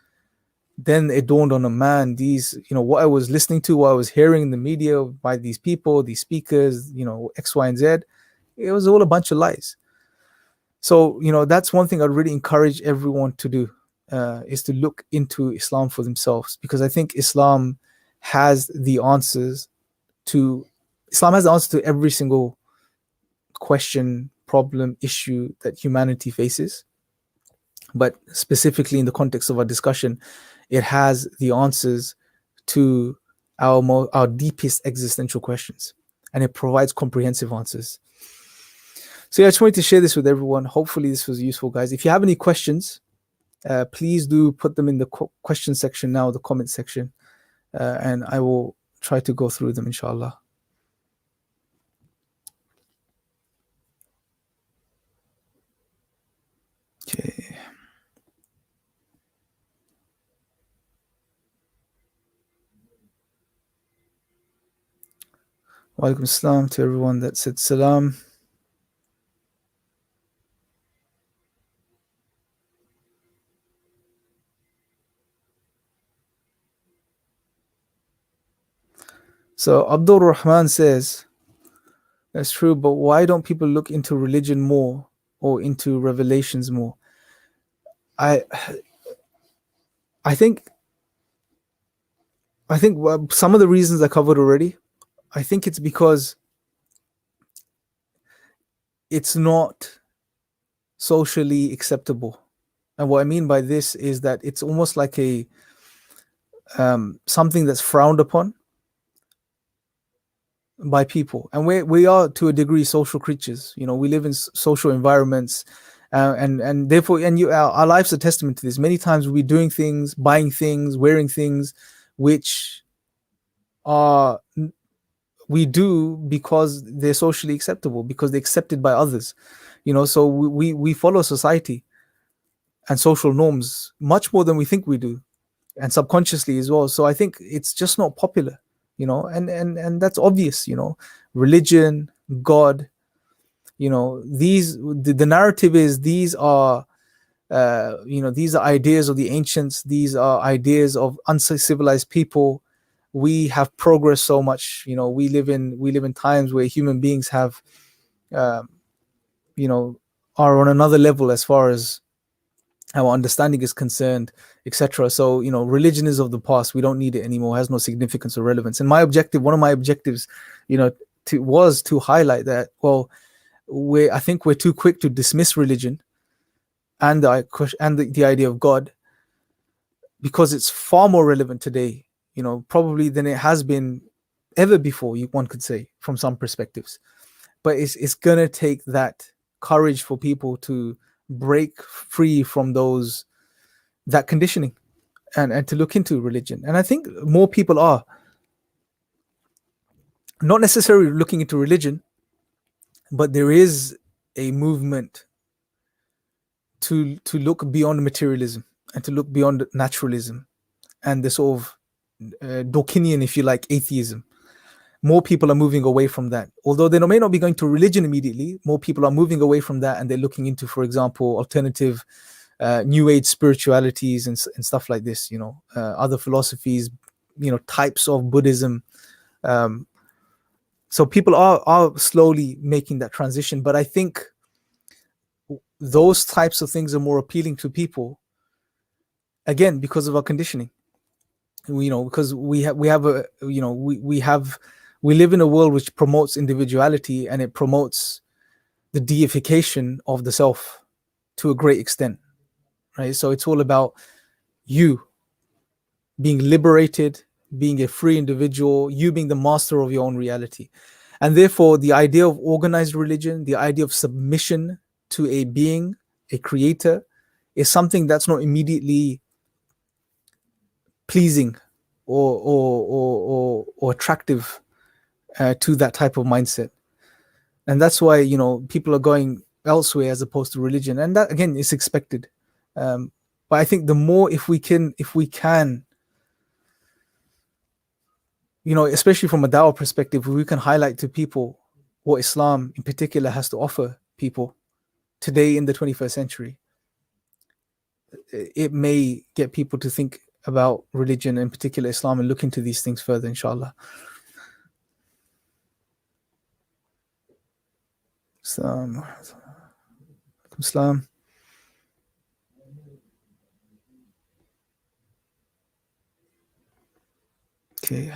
then it dawned on a man, these, what I was listening to, what I was hearing in the media by these people, these speakers, X, Y, and Z, it was all a bunch of lies. So, that's one thing I'd really encourage everyone to do, is to look into Islam for themselves, because I think Islam has the answers to every single question, problem, issue that humanity faces. But specifically in the context of our discussion, it has the answers to our deepest existential questions, and it provides comprehensive answers. So yeah, I just wanted to share this with everyone. Hopefully this was useful, guys. If you have any questions, please do put them in the question section now, the comment section, and I will try to go through them, inshallah. Okay. Wa alaikum assalam to everyone that said salam. So Abdul Rahman says, that's true, but why don't people look into religion more or into revelations more? I think some of the reasons I covered already. I think it's because it's not socially acceptable. And what I mean by this is that it's almost like a something that's frowned upon by people. And we are, to a degree, social creatures. We live in social environments, and therefore, our life's a testament to this. Many times we'll be doing things, buying things, wearing things, which we do because they're socially acceptable, because they're accepted by others. So we follow society and social norms much more than we think we do, and subconsciously as well. So I think it's just not popular, and that's obvious. Religion, God, the narrative is these are ideas of the ancients. These are ideas of uncivilized people. We have progressed so much. We live in times where human beings have are on another level as far as our understanding is concerned, etc. So religion is of the past. We don't need it anymore. It has no significance or relevance. And one of my objectives, was to highlight that. Well, I think we're too quick to dismiss religion and the idea of God, because it's far more relevant today, probably than it has been ever before. One could say, from some perspectives, but it's gonna take that courage for people to break free from that conditioning and to look into religion. And I think more people are not necessarily looking into religion, but there is a movement to look beyond materialism and to look beyond naturalism and the sort of Dawkinian, if you like, atheism. More people are moving away from that. Although they may not be going to religion immediately, more people are moving away from that, and they're looking into, for example, alternative new age spiritualities and stuff like this, other philosophies, types of Buddhism. So people are slowly making that transition. But I think those types of things are more appealing to people, again, because of our conditioning. Because we live in a world which promotes individuality, and it promotes the deification of the self to a great extent, right? So it's all about you being liberated, being a free individual, you being the master of your own reality. And therefore, the idea of organized religion, the idea of submission to a being, a creator, is something that's not immediately pleasing or attractive to that type of mindset. And that's why people are going elsewhere as opposed to religion, and that again is expected. But I think the more, if we can especially from a dawah perspective, we can highlight to people what Islam in particular has to offer people today in the 21st century. It may get people to think about religion, in particular Islam, and look into these things further, inshallah. Islam. Islam. Okay.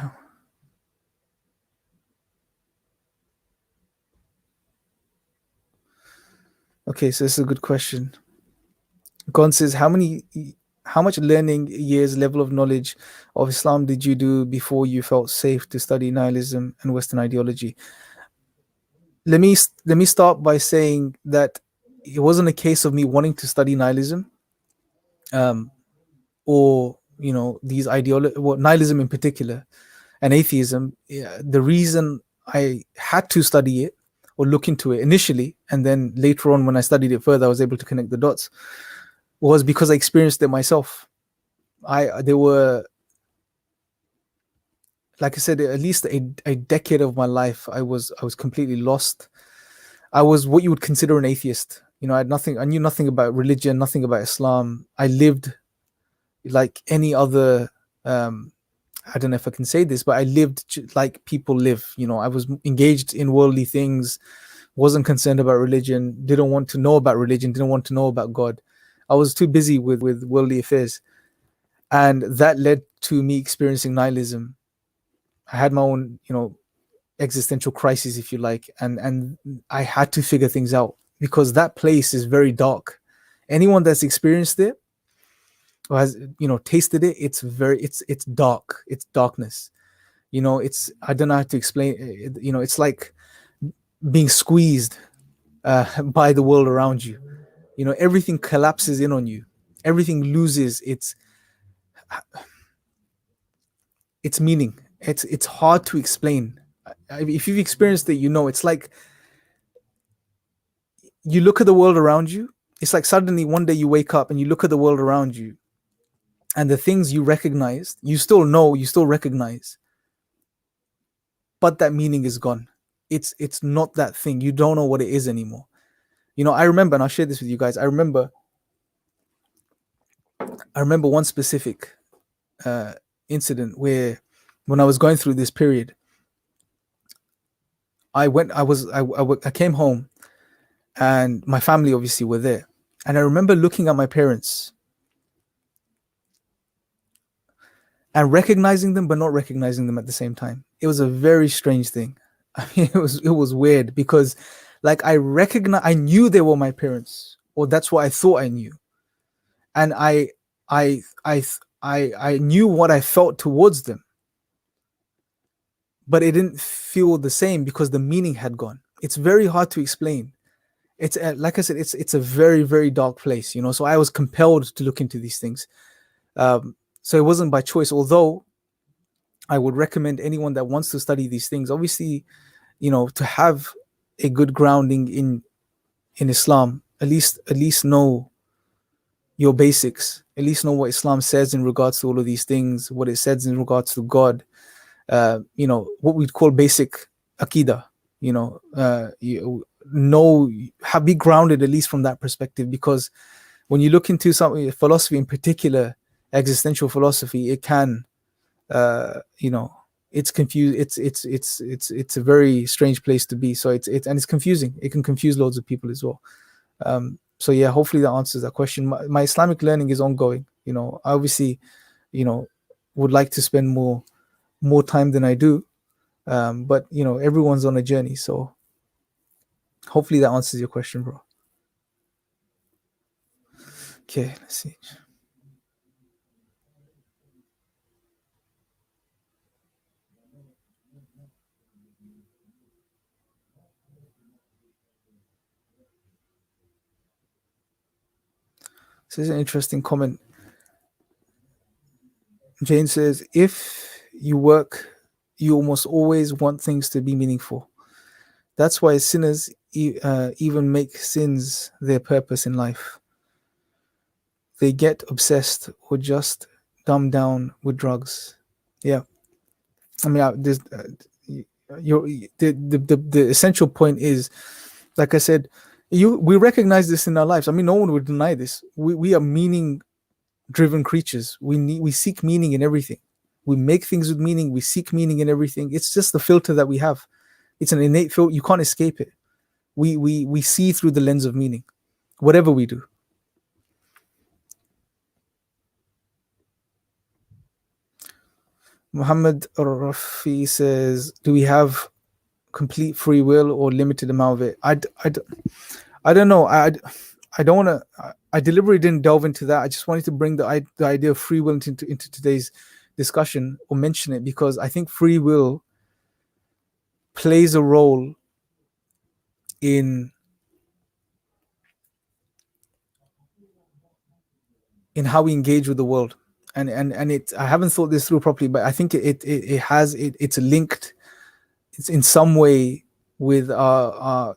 Okay, so this is a good question. Gon says, how much learning years, level of knowledge of Islam did you do before you felt safe to study nihilism and Western ideology? Let me start by saying that it wasn't a case of me wanting to study nihilism, or these well, nihilism in particular and atheism. Yeah, the reason I had to study it or look into it initially, and then later on when I studied it further, I was able to connect the dots, was because I experienced it myself. There were, like I said, at least a decade of my life I was completely lost. I was what you would consider an atheist. I knew nothing about religion, nothing about Islam. I lived like any other, I don't know if I can say this, but I lived like people live. I was engaged in worldly things, wasn't concerned about religion, didn't want to know about religion, didn't want to know about God. I was too busy with worldly affairs. And that led to me experiencing nihilism. I had my own, existential crisis, if you like, and I had to figure things out because that place is very dark. Anyone that's experienced it or has, tasted it, it's dark. It's darkness. It's, I don't know how to explain it. It's like being squeezed by the world around you. Everything collapses in on you. Everything loses its meaning. It's hard to explain. If you've experienced it, it's like you look at the world around you. It's like suddenly one day you wake up and you look at the world around you, and the things you recognized, you still know, you still recognize, but that meaning is gone. It's not that thing. You don't know what it is anymore. I remember, and I'll share this with you guys. I remember one specific incident where, when I was going through this period, I came home, and my family obviously were there, and I remember looking at my parents and recognizing them, but not recognizing them at the same time. It was a very strange thing. I mean, it was weird because, like, I knew they were my parents, or that's what I thought I knew, and I knew what I felt towards them, but it didn't feel the same because the meaning had gone. It's very hard to explain. It's like I said, it's a very, very dark place, So I was compelled to look into these things. So it wasn't by choice, although I would recommend anyone that wants to study these things, obviously, to have a good grounding in Islam. At least know your basics. At least know what Islam says in regards to all of these things. What it says in regards to God. What we'd call basic akida. Be grounded at least from that perspective, because when you look into some philosophy, in particular existential philosophy, it can, it's confused. It's a very strange place to be. So it's confusing. It can confuse loads of people as well. So yeah, hopefully that answers that question. My Islamic learning is ongoing. I obviously, would like to spend more time than I do, but everyone's on a journey. So hopefully that answers your question, bro. Okay, let's see. This is an interesting comment. Jane says, if you work, you almost always want things to be meaningful. That's why sinners even make sins their purpose in life. They get obsessed or just dumbed down with drugs. Yeah. I mean, this, your the essential point is, like I said, we recognize this in our lives. I mean, no one would deny this. We are meaning driven creatures. We seek meaning in everything. We make things with meaning. We seek meaning in everything. It's just the filter that we have. It's an innate filter. You can't escape it. We see through the lens of meaning, whatever we do. Muhammad Rafi says, "Do we have complete free will or limited amount of it?" I don't know. I don't want to. I deliberately didn't delve into that. I just wanted to bring the idea of free will into today's discussion or mention it because I think free will plays a role in how we engage with the world, and it. I haven't thought this through properly, but I think it's linked. It's in some way with our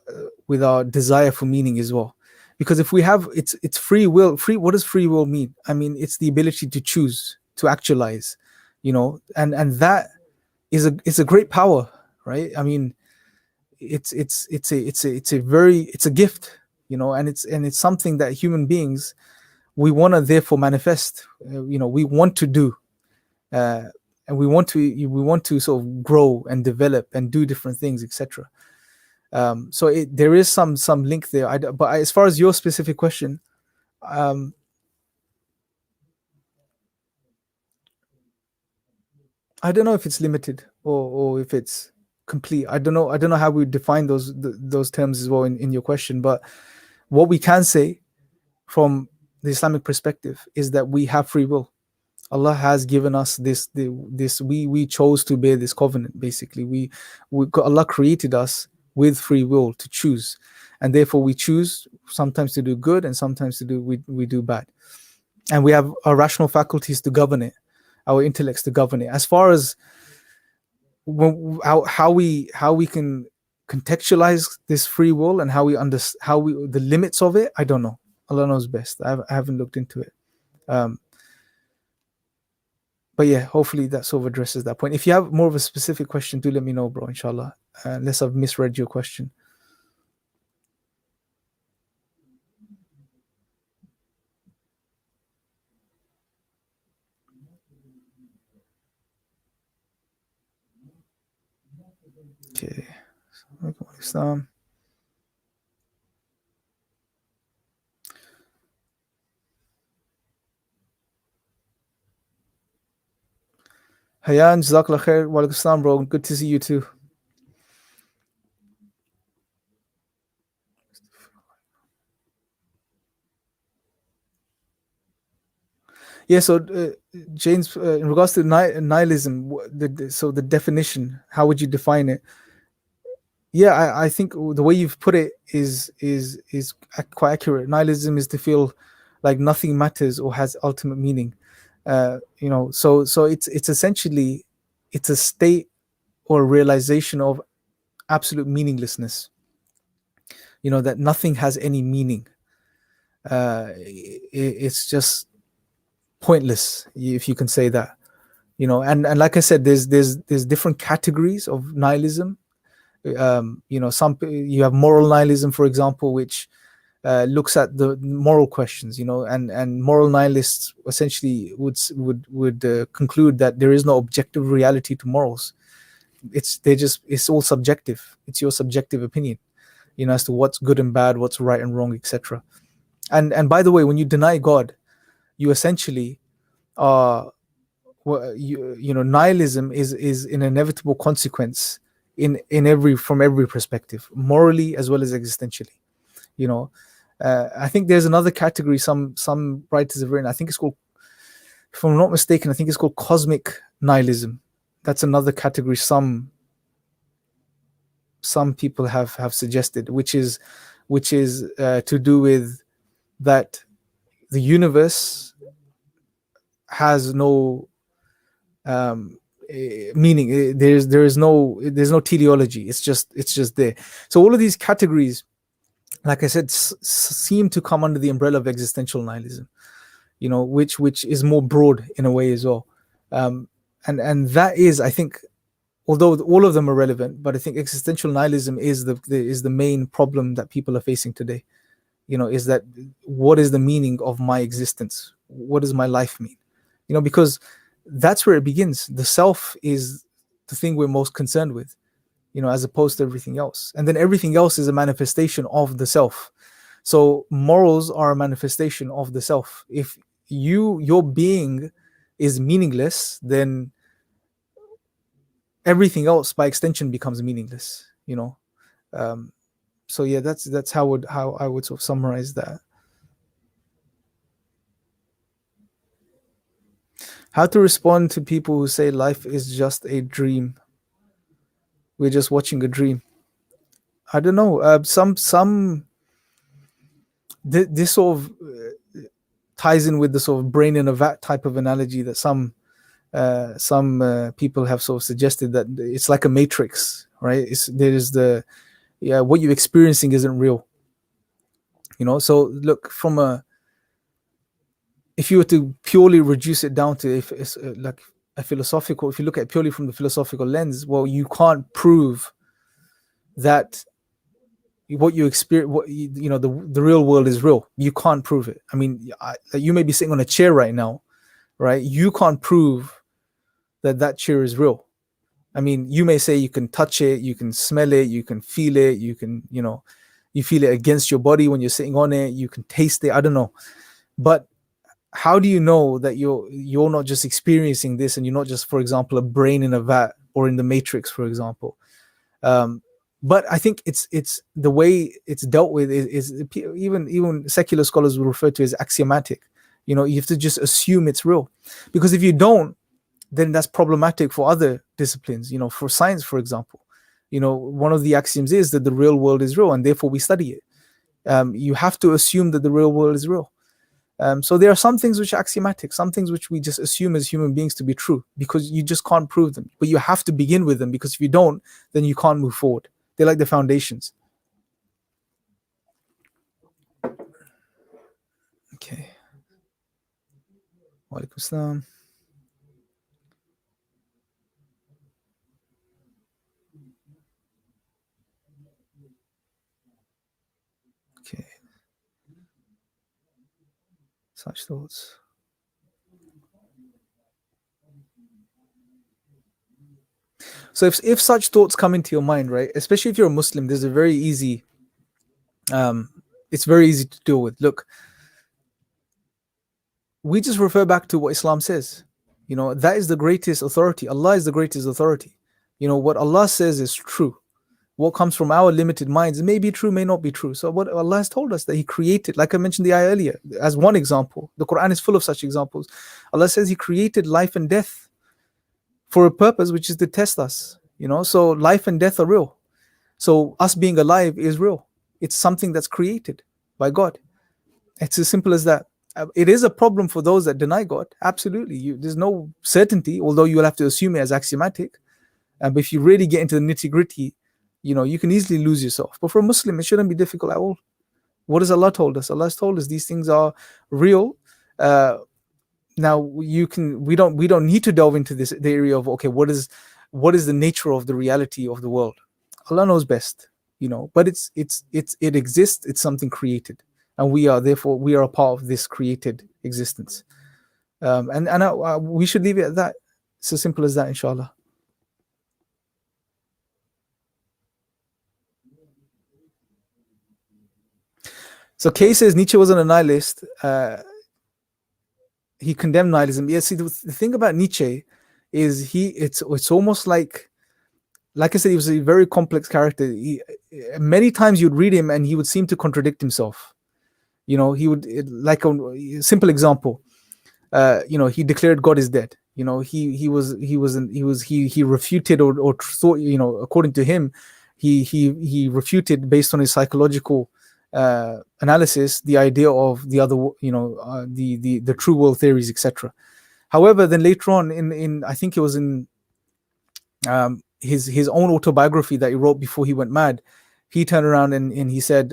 desire for meaning as well. Because if we have it's free will, what does free will mean? I mean, it's the ability to choose, to actualize, and that is a great power, right? I mean, it's a gift, and it's something that human beings, we want to therefore manifest. We want to do, and we want to sort of grow and develop and do different things, etc. So there is some link there. But as far as your specific question, I don't know if it's limited or if it's complete. I don't know. I don't know how we define those terms as well in your question. But what we can say from the Islamic perspective is that we have free will. Allah has given us this. We chose to bear this covenant. Basically, Allah created us with free will to choose, and therefore we choose sometimes to do good and sometimes to do we do bad, and we have our rational faculties to govern it, our intellects to govern it. As far as how we can contextualize this free will and how we the limits of it, I don't know. Allah knows best. I haven't looked into it. But yeah, hopefully that sort of addresses that point. If you have more of a specific question, do let me know, bro, inshallah. Unless I've misread your question. Okay. Islam. Hayan, Jazakallah khair. Wa alaikum salam, bro. Good to see you too. Yeah, so James, in regards to nihilism, so the definition, how would you define it? Yeah, I think the way you've put it is quite accurate. Nihilism is to feel like nothing matters or has ultimate meaning. So it's essentially it's a state or realization of absolute meaninglessness. That nothing has any meaning. It's just pointless, if you can say that. And like I said, there's different categories of nihilism. Some you have moral nihilism, for example, which looks at the moral questions, and moral nihilists essentially would conclude that there is no objective reality to morals. It's all subjective. It's your subjective opinion, as to what's good and bad, what's right and wrong, etc. And by the way, when you deny God, you essentially are nihilism is an inevitable consequence from every perspective, morally as well as existentially. I think there's another category some writers have written. I think it's called, if I'm not mistaken, I think it's called cosmic nihilism. That's another category some people have suggested, which is to do with that the universe has no meaning. There's no teleology. It's just there. So all of these categories, like I said, seem to come under the umbrella of existential nihilism, which is more broad in a way as well. And that is, I think, although all of them are relevant, but I think existential nihilism is the main problem that people are facing today. Is that, what is the meaning of my existence? What does my life mean? Because that's where it begins. The self is the thing we're most concerned with, as opposed to everything else. And then everything else is a manifestation of the self. So morals are a manifestation of the self. If your being is meaningless, then everything else by extension becomes meaningless. So yeah, that's how I would sort of summarize that. How to respond to people who say life is just a dream? We're just watching a dream. I don't know. This sort of ties in with the sort of brain in a vat type of analogy that some people have sort of suggested, that it's like a matrix, right? There's what you're experiencing isn't real. So look, if you were to purely reduce it down to, if it's like a philosophical, if you look at it purely from the philosophical lens, well, you can't prove that what you experience, the real world is real. You can't prove it. I mean, you may be sitting on a chair right now, right? You can't prove that chair is real. I mean, you may say you can touch it, you can smell it, you can feel it, you can, you feel it against your body when you're sitting on it, you can taste it. I don't know. But how do you know that you're not just experiencing this, and you're not just, for example, a brain in a vat or in the matrix, for example? But I think it's the way it's dealt with is even secular scholars will refer to as axiomatic. You have to just assume it's real, because if you don't, then that's problematic for other disciplines. For science, for example, one of the axioms is that the real world is real, and therefore we study it. You have to assume that the real world is real. So there are some things which are axiomatic, some things which we just assume as human beings to be true, because you just can't prove them. But you have to begin with them, because if you don't, then you can't move forward. They're like the foundations. Okay. Wa alaikum salam. Okay. Such thoughts. So if such thoughts come into your mind, right, especially if you're a Muslim, there's a very easy, it's very easy to deal with. Look, we just refer back to what Islam says. That is the greatest authority. Allah is the greatest authority. What Allah says is true. What comes from our limited minds may be true, may not be true. So what Allah has told us, that He created, like I mentioned the ayah earlier, as one example. The Quran is full of such examples. Allah says He created life and death for a purpose, which is to test us. So life and death are real. So us being alive is real. It's something that's created by God. It's as simple as that. It is a problem for those that deny God. Absolutely. There's no certainty, although you will have to assume it as axiomatic. But if you really get into the nitty-gritty, you can easily lose yourself. But for a Muslim, it shouldn't be difficult at all. What has Allah told us? Allah has told us these things are real. Now we don't need to delve into the area of, okay, what is the nature of the reality of the world? Allah knows best, but it exists. It's something created, and we are a part of this created existence. And we should leave it at that. It's as simple as that, inshallah. So Kay says Nietzsche wasn't a nihilist. He condemned nihilism. Yeah, see, the thing about Nietzsche is it's almost like I said, he was a very complex character. Many times you'd read him and he would seem to contradict himself. He would, like a simple example, he declared God is dead. He refuted or thought, according to him, he refuted based on his psychological analysis the idea of the other, the true world theories, etc. However, then later on in I think it was in his own autobiography that he wrote before he went mad, he turned around and he said,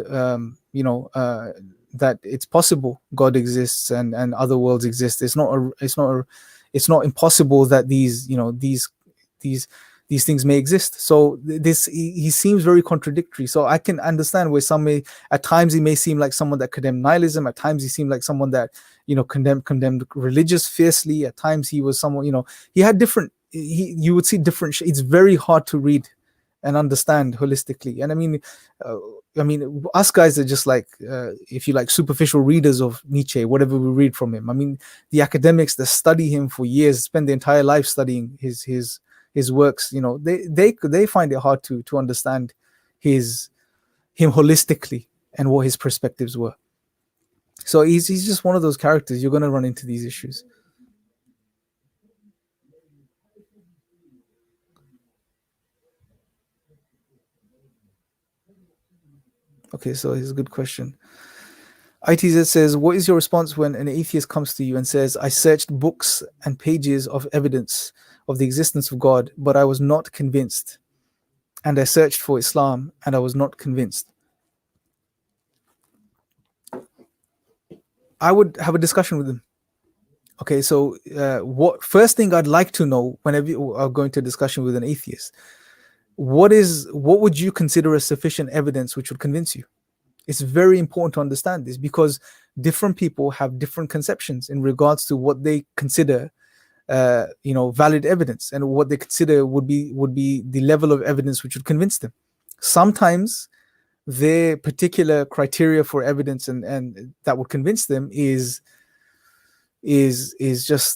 that it's possible God exists and other worlds exist. It's not impossible that these these things may exist. So this he seems very contradictory. So I can understand where some may, at times he may seem like someone that condemned nihilism. At times he seemed like someone that condemned religious fiercely. At times he was someone, he had different. You would see different. It's very hard to read and understand holistically. And us guys are just like, if you like, superficial readers of Nietzsche, whatever we read from him. I mean, the academics that study him for years, spend their entire life studying his works, they find it hard to understand him holistically and what his perspectives were. So he's just one of those characters. You're going to run into these issues. Okay, so here's a good question. ITZ says, what is your response when an atheist comes to you and says, I searched books and pages of evidence of the existence of God, but I was not convinced. And I searched for Islam and I was not convinced. I would have a discussion with them. Okay, so what first thing I'd like to know whenever you are going to a discussion with an atheist, what would you consider as sufficient evidence which would convince you? It's very important to understand this, because different people have different conceptions in regards to what they consider valid evidence, and what they consider would be the level of evidence which would convince them. Sometimes their particular criteria for evidence and that would convince them is just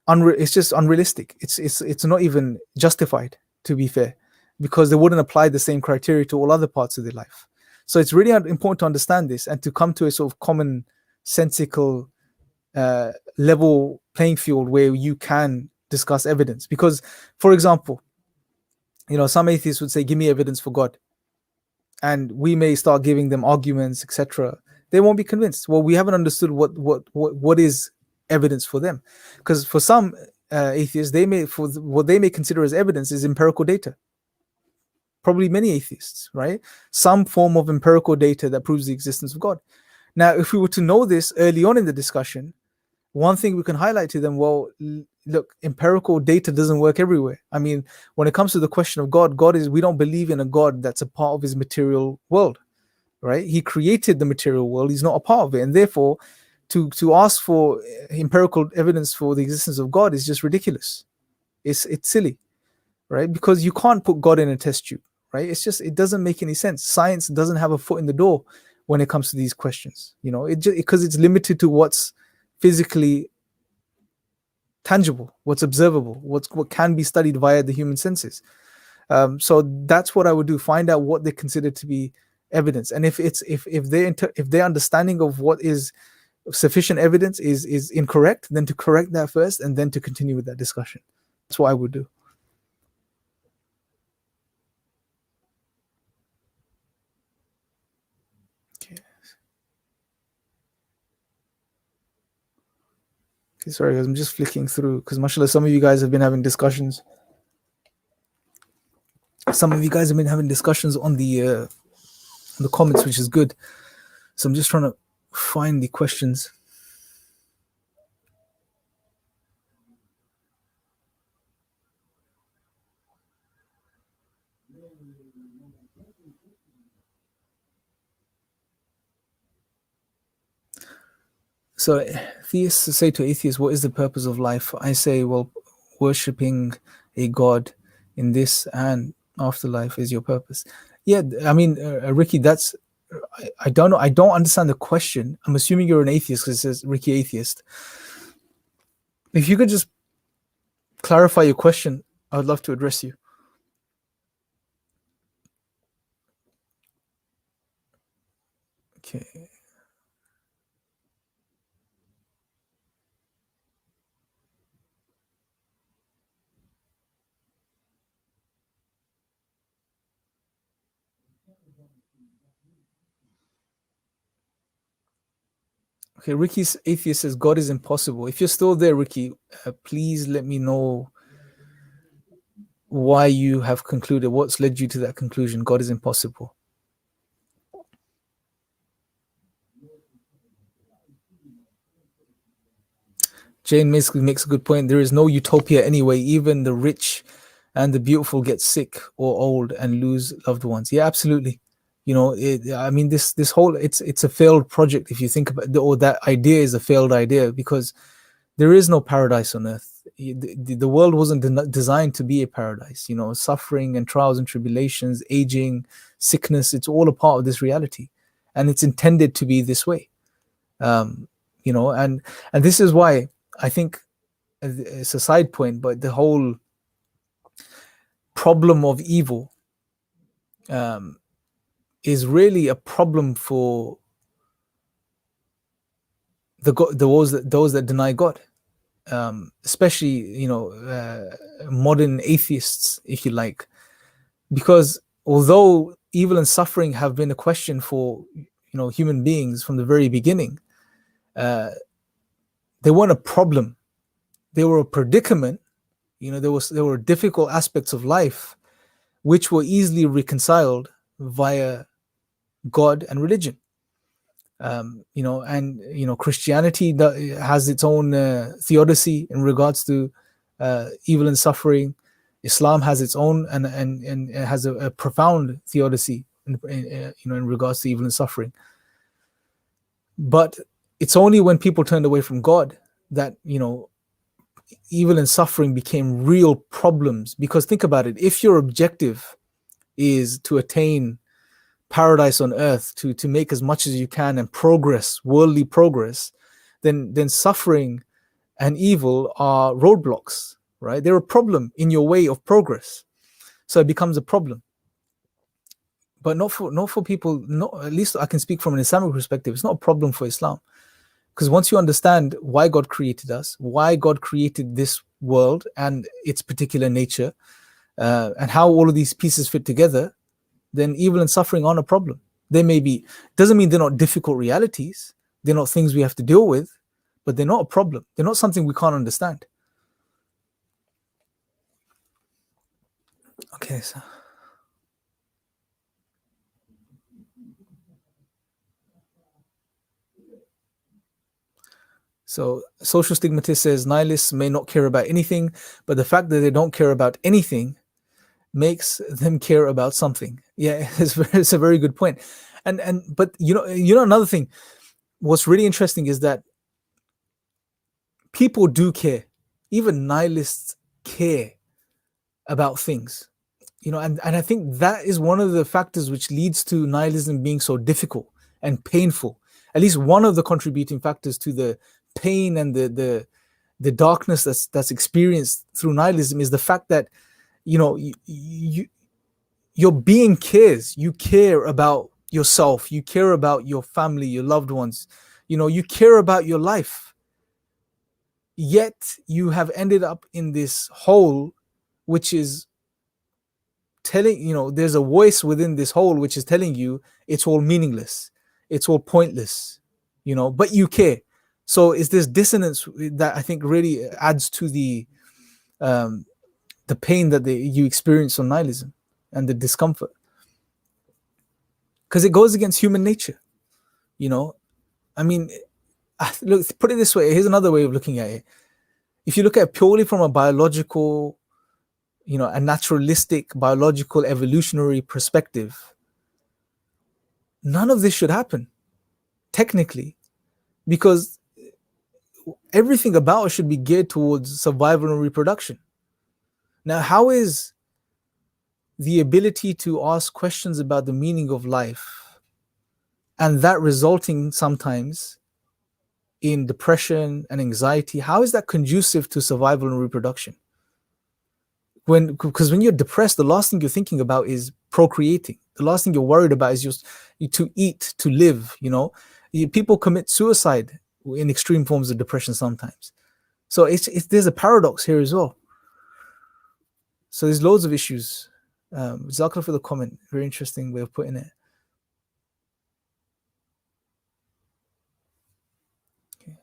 it's just unrealistic. It's not even justified, to be fair, because they wouldn't apply the same criteria to all other parts of their life. So it's really important to understand this and to come to a sort of common sensical level playing field where you can discuss evidence. Because, for example, some atheists would say, give me evidence for God, and we may start giving them arguments, etc. They won't be convinced. Well, we haven't understood what is evidence for them, because for some atheists, what they may consider as evidence is empirical data. Probably many atheists, right? Some form of empirical data that proves the existence of God. Now, if we were to know this early on in the discussion, one thing we can highlight to them, well, look, empirical data doesn't work everywhere. I mean, when it comes to the question of God, we don't believe in a God that's a part of his material world, right? He created the material world. He's not a part of it. And therefore, to ask for empirical evidence for the existence of God is just ridiculous. It's silly, right? Because you can't put God in a test tube, right? It doesn't make any sense. Science doesn't have a foot in the door when it comes to these questions, because it's limited to what's physically tangible, what's observable, what can be studied via the human senses. So that's what I would do: find out what they consider to be evidence, and if their understanding of what is sufficient evidence is incorrect, then to correct that first, and then to continue with that discussion. That's what I would do. Okay, sorry guys, I'm just flicking through because mashallah, some of you guys have been having discussions. Some of you guys have been having discussions on the comments, which is good. So I'm just trying to find the questions. So theists say to atheists, what is the purpose of life? I say, well, worshipping a god in this and afterlife is your purpose. Yeah, I mean, Ricky, that's, I don't know. I don't understand the question. I'm assuming you're an atheist because it says Ricky atheist. If you could just clarify your question, I would love to address you. Okay. Okay, Ricky's atheist says God is impossible. If you're still there, Ricky, please let me know why you have concluded, what's led you to that conclusion. God is impossible. Jane makes a good point. There is no utopia anyway. Even the rich and the beautiful get sick or old and lose loved ones. Yeah, absolutely. I mean, this whole, it's a failed project if you think about it, or that idea is a failed idea, because there is no paradise on earth. The world wasn't designed to be a paradise. Suffering and trials and tribulations, aging, sickness, it's all a part of this reality, and it's intended to be this way. um, and this is why I think, it's a side point, but the whole problem of evil um, is really a problem for those that deny God, especially modern atheists, if you like, because although evil and suffering have been a question for human beings from the very beginning, uh, they weren't a problem. They were a predicament. There were difficult aspects of life which were easily reconciled via God and religion. Christianity has its own theodicy in regards to evil and suffering. Islam has its own, and it has a profound theodicy in regards to evil and suffering. But it's only when people turned away from God that evil and suffering became real problems. Because think about it: if your objective is to attain paradise on earth, to make as much as you can and progress, worldly progress, then suffering and evil are roadblocks, right? They're a problem in your way of progress, so it becomes a problem. But not for people. Not, at least I can speak from an Islamic perspective. It's not a problem for Islam, because once you understand why God created us, why God created this world and its particular nature, and how all of these pieces fit together, then evil and suffering aren't a problem. They may be, doesn't mean they're not difficult realities. They're not things we have to deal with, but they're not a problem. They're not something we can't understand. Okay, so social stigmatist says nihilists may not care about anything, but the fact that they don't care about anything makes them care about something. Yeah, it's a very good point. But another thing, what's really interesting is that people do care. Even nihilists care about things. And I think that is one of the factors which leads to nihilism being so difficult and painful. At least one of the contributing factors to the pain and the darkness that's experienced through nihilism is the fact that your being cares. You care about yourself, you care about your family, your loved ones, you care about your life, yet you have ended up in this hole, which is telling, there's a voice within this hole which is telling you it's all meaningless, it's all pointless, but you care. So it's this dissonance that I think really adds to um the pain that you experience on nihilism, and the discomfort, because it goes against human nature. you know I mean, look, put it this way. Here's another way of looking at it. If you look at it purely from a biological, a naturalistic biological evolutionary perspective, none of this should happen technically, because everything about us should be geared towards survival and reproduction. Now, how is the ability to ask questions about the meaning of life, and that resulting sometimes in depression and anxiety, how is that conducive to survival and reproduction? Because when you're depressed, the last thing you're thinking about is procreating. The last thing you're worried about is just to eat, to live. People commit suicide in extreme forms of depression sometimes. So there's a paradox here as well. So there's loads of issues. Jazakallah for the comment. Very interesting way of putting it. Okay.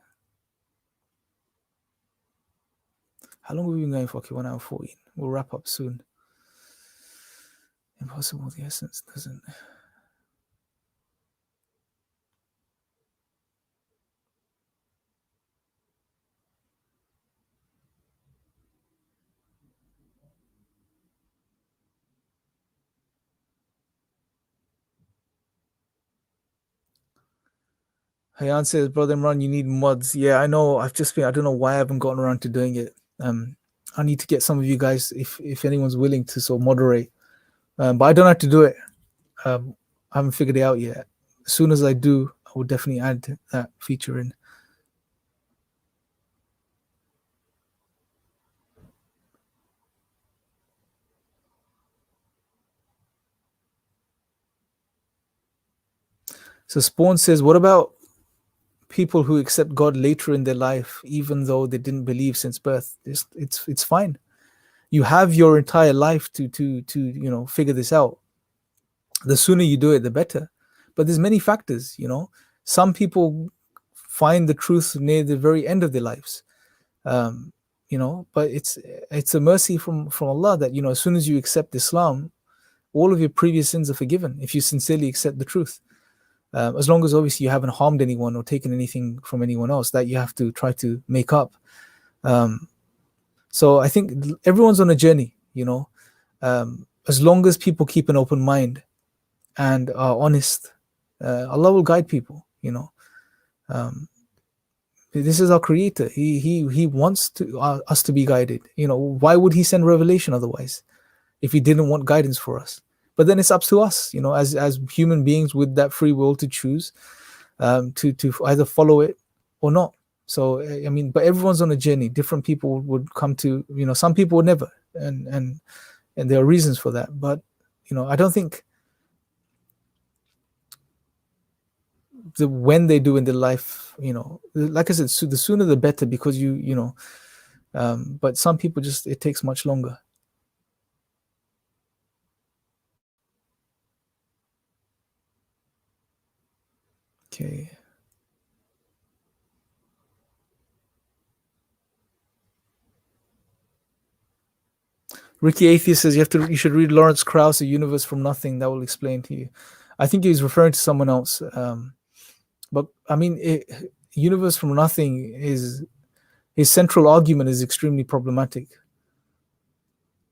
How long have we been going for? Okay, 1 hour 14. We'll wrap up soon. Impossible. The essence doesn't. Hayan says, brother Imran, you need mods. Yeah, I know. I don't know why I haven't gotten around to doing it. I need to get some of you guys, if anyone's willing to sort of moderate. But I don't have to do it. I haven't figured it out yet. As soon as I do, I will definitely add that feature in. So Spawn says, what about people who accept God later in their life, even though they didn't believe since birth? It's fine. You have your entire life to figure this out. The sooner you do it, the better. But there's many factors. Some people find the truth near the very end of their lives. But it's a mercy from Allah that as soon as you accept Islam, all of your previous sins are forgiven if you sincerely accept the truth. As long as obviously you haven't harmed anyone or taken anything from anyone else, that you have to try to make up. So I think everyone's on a journey. As long as people keep an open mind and are honest, Allah will guide people. This is our Creator. He wants us to be guided. Why would He send revelation otherwise, if He didn't want guidance for us? But then it's up to us, as human beings with that free will to choose, to either follow it or not. So but everyone's on a journey. Different people would come to, some people would never, and there are reasons for that. But I don't think when they do in their life, like I said, the sooner the better, because but some people it takes much longer. Okay. Ricky Atheist says you should read Lawrence Krauss, A Universe from Nothing. That will explain to you. I think he's referring to someone else. But Universe from Nothing his central argument is extremely problematic,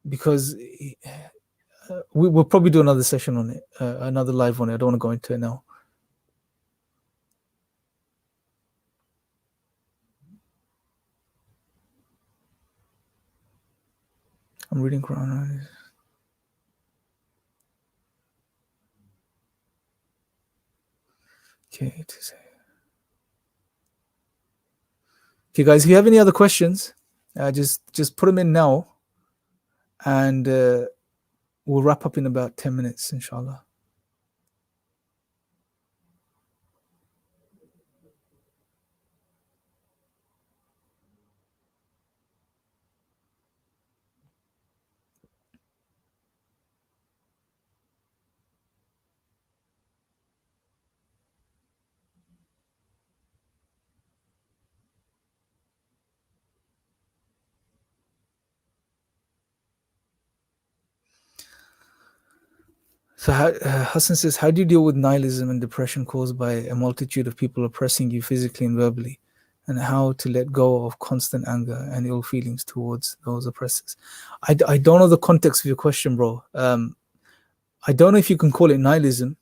because we'll probably do another session on it, another live on it. I don't want to go into it now. I'm reading Quran. Okay, guys, if you have any other questions, just put them in now, and we'll wrap up in about 10 minutes, inshallah. So Hassan says, how do you deal with nihilism and depression caused by a multitude of people oppressing you physically and verbally, and how to let go of constant anger and ill feelings towards those oppressors? I don't know the context of your question, bro. I don't know if you can call it nihilism.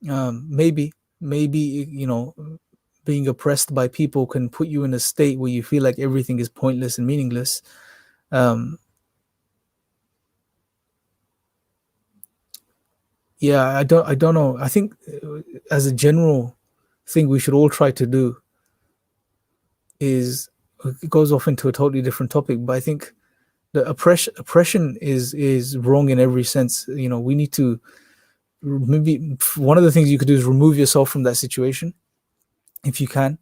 Maybe being oppressed by people can put you in a state where you feel like everything is pointless and meaningless. Yeah, I don't know. I think as a general thing we should all try to do is, it goes off into a totally different topic, but I think the oppression is wrong in every sense. We need to, maybe one of the things you could do is remove yourself from that situation if you can.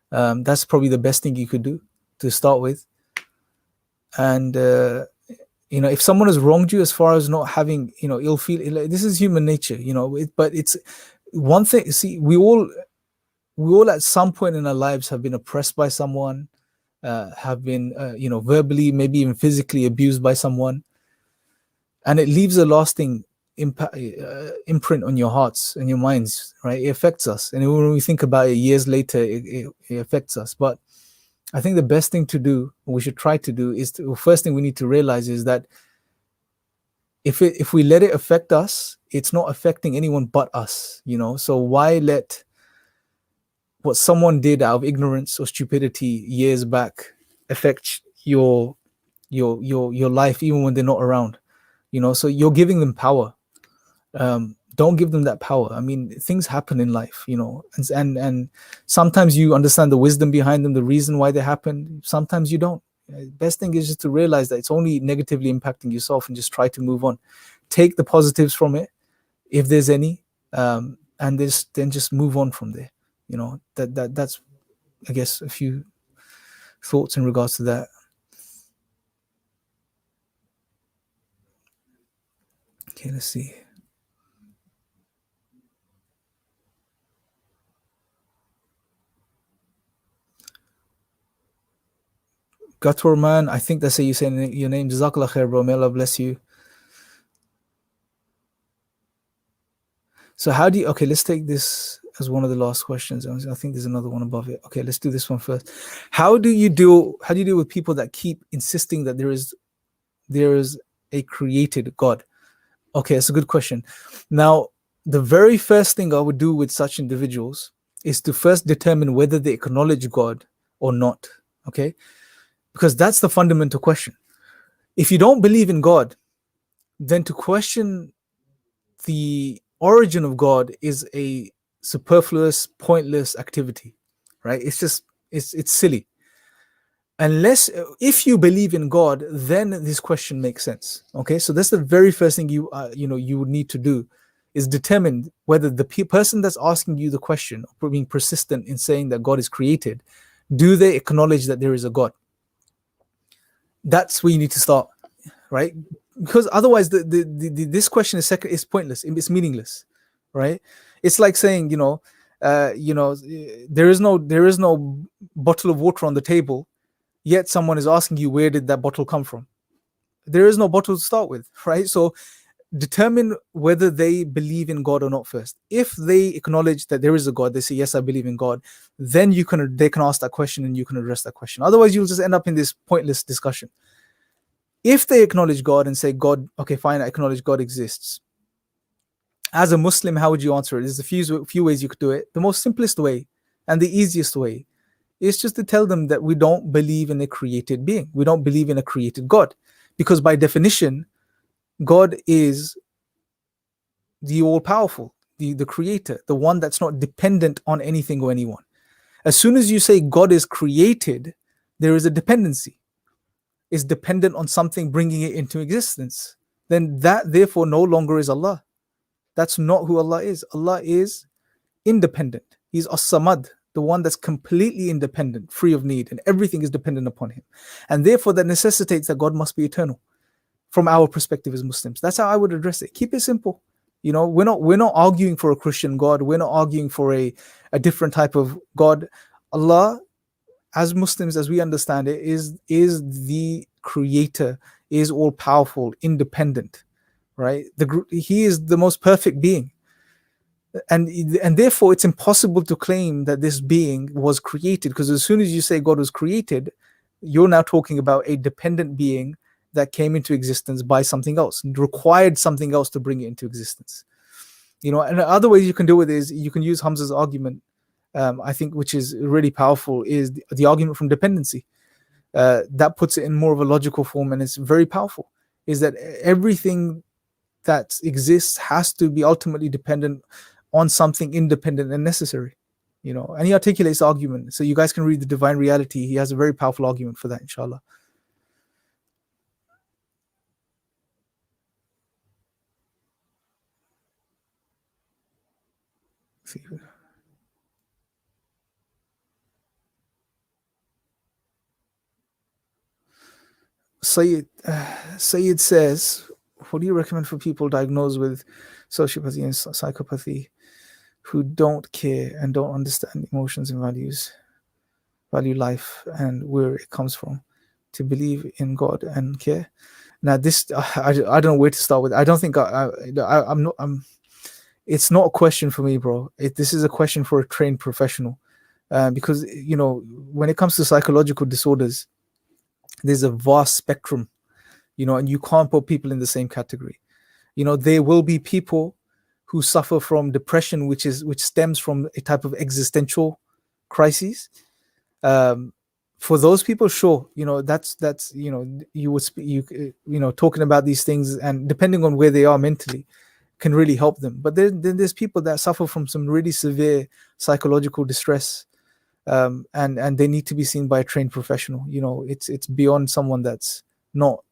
That's probably the best thing you could do to start with. And if someone has wronged you, as far as not having ill feel, this is human nature, but it's one thing. See, we all at some point in our lives have been oppressed by someone, have been verbally, maybe even physically abused by someone, and it leaves a lasting imprint on your hearts and your minds, right? It affects us, and when we think about it years later, it affects us. But I think the best thing to do, we should try to do, is first thing we need to realize is that if we let it affect us, it's not affecting anyone but us. So why let what someone did out of ignorance or stupidity years back affect your life even when they're not around. So you're giving them power. Don't give them that power. I mean, things happen in life, and sometimes you understand the wisdom behind them, the reason why they happen. Sometimes you don't. Best thing is just to realize that it's only negatively impacting yourself, and just try to move on. Take the positives from it, if there's any, and then just move on from there. That's, I guess, a few thoughts in regards to that. Okay, let's see. Gator man, I think that's how you say your name. Jazakallah khair, bro. May Allah bless you. So how do you, okay, let's take this as one of the last questions. I think there's another one above it. Okay, let's do this one first. How do you deal with people that keep insisting that there is a created God? Okay, that's a good question. Now, the very first thing I would do with such individuals is to first determine whether they acknowledge God or not. Okay, because that's the fundamental question. If you don't believe in God, then to question the origin of God is a superfluous, pointless activity, right? It's silly. Unless, if you believe in God, then this question makes sense. Okay, so that's the very first thing you would need to do, is determine whether the person that's asking you the question, or being persistent in saying that God is created, do they acknowledge that there is a God? That's where you need to start, right? Because otherwise, this question is pointless. It's meaningless, right? It's like saying, there is no bottle of water on the table, yet someone is asking you, where did that bottle come from? There is no bottle to start with, right? So determine whether they believe in God or not first. If they acknowledge that there is a God, they say, yes, I believe in God, then they can ask that question and you can address that question. Otherwise, you'll just end up in this pointless discussion. If they acknowledge God and say, God, okay, fine, I acknowledge God exists. As a Muslim, how would you answer it? There's a few ways you could do it. The most simplest way and the easiest way is just to tell them that we don't believe in a created being. We don't believe in a created God. Because by definition, God is the all-powerful, the creator, the one that's not dependent on anything or anyone. As soon as you say God is created, there is a dependency. Is dependent on something bringing it into existence. Then that therefore no longer is Allah. That's not who Allah is. Allah is independent. He's as-samad, the one that's completely independent, free of need, and everything is dependent upon him. And therefore that necessitates that God must be eternal from our perspective as Muslims. That's how I would address it. Keep it simple. We're not arguing for a Christian God. We're not arguing for a different type of God. Allah, as Muslims, as we understand it, is the creator, is all powerful, independent, right? He is the most perfect being. And therefore it's impossible to claim that this being was created, because as soon as you say God was created, you're now talking about a dependent being that came into existence by something else, and required something else to bring it into existence. And other ways you can deal with it is you can use Hamza's argument, I think, which is really powerful, is the argument from dependency. That puts it in more of a logical form, and it's very powerful, is that everything that exists has to be ultimately dependent on something independent and necessary. And he articulates the argument. So you guys can read The Divine Reality. He has a very powerful argument for that, inshallah. Sayyid says, what do you recommend for people diagnosed with sociopathy and psychopathy who don't care and don't understand emotions and value life and where it comes from, to believe in God and care? Now, this I don't know where to start with. I don't think it's not a question for me, bro. This is a question for a trained professional, because when it comes to psychological disorders, there's a vast spectrum, and you can't put people in the same category. There will be people who suffer from depression, which stems from a type of existential crises. um, for those people, sure, that's you would talking about these things, and depending on where they are mentally, can really help them. But then there's people that suffer from some really severe psychological distress, and they need to be seen by a trained professional. It's beyond someone that's not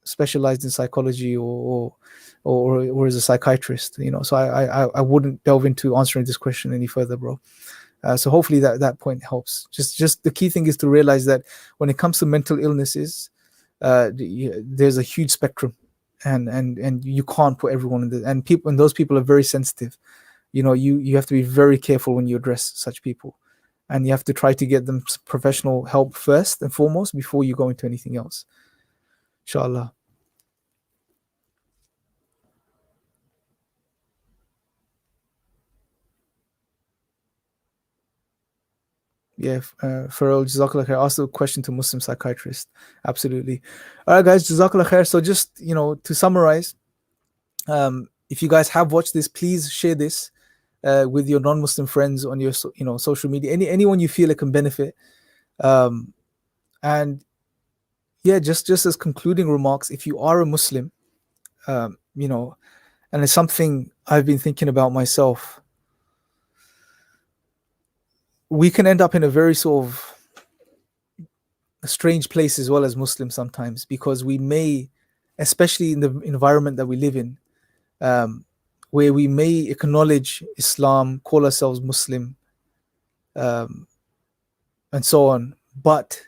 specialized in psychology, or as a psychiatrist. So I wouldn't delve into answering this question any further, bro. So hopefully that point helps. Just the key thing is to realize that when it comes to mental illnesses, there's a huge spectrum, and you can't put everyone in the, and those people are very sensitive. You have to be very careful when you address such people, and you have to try to get them professional help first and foremost before you go into anything else. Inshallah. Yeah, Farrell, Jazakallah khair. Ask the question to Muslim psychiatrist. Absolutely. All right, guys, Jazakallah khair. So just, to summarize, if you guys have watched this, please share this with your non-Muslim friends on your, social media. Anyone you feel it can benefit. And yeah, just as concluding remarks, if you are a Muslim, and it's something I've been thinking about myself, we can end up in a very sort of a strange place as well as Muslims sometimes, because we may, especially in the environment that we live in, where we may acknowledge Islam, call ourselves Muslim, and so on, but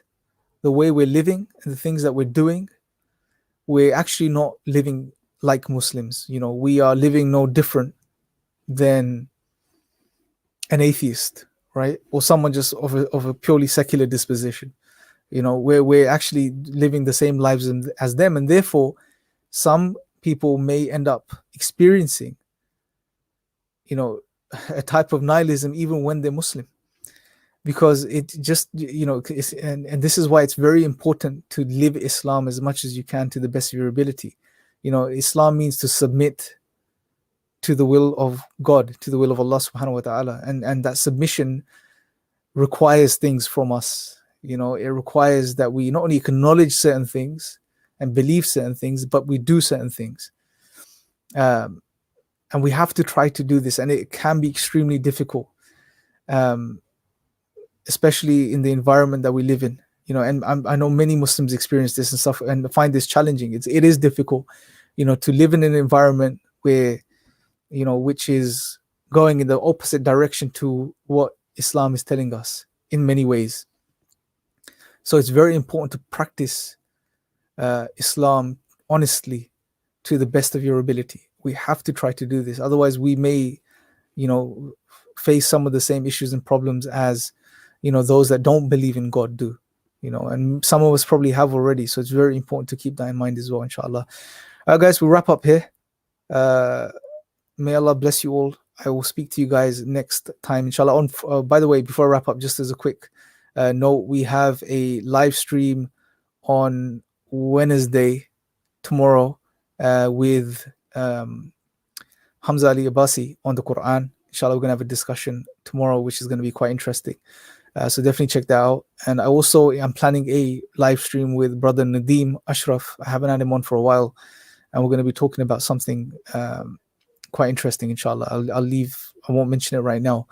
the way we're living and the things that we're doing, we're actually not living like Muslims. We are living no different than an atheist, right? Or someone just of a purely secular disposition. Where we're actually living the same lives as them, and therefore some people may end up experiencing a type of nihilism even when they're Muslim, because it just and this is why it's very important to live Islam as much as you can to the best of your ability. Islam means to submit to the will of God, to the will of Allah subhanahu wa ta'ala, and that submission requires things from us. It requires that we not only acknowledge certain things and believe certain things, but we do certain things. And we have to try to do this, and it can be extremely difficult, especially in the environment that we live in. And I know many Muslims experience this and stuff and find this challenging. It is difficult, to live in an environment where, which is going in the opposite direction to what Islam is telling us in many ways. So it's very important to practice Islam honestly to the best of your ability. We have to try to do this. Otherwise, we may, face some of the same issues and problems as, those that don't believe in God do. And some of us probably have already. So it's very important to keep that in mind as well, inshallah. Guys, we'll wrap up here. May Allah bless you all. I will speak to you guys next time, inshallah. By the way, before I wrap up, just as a quick note, we have a live stream on Wednesday, tomorrow, with Hamza Ali Abbasi on the Quran. Inshallah, we're going to have a discussion tomorrow, which is going to be quite interesting. So definitely check that out. And I'm planning a live stream with brother Nadeem Ashraf. I haven't had him on for a while, and we're going to be talking about something quite interesting, inshallah. I won't mention it right now.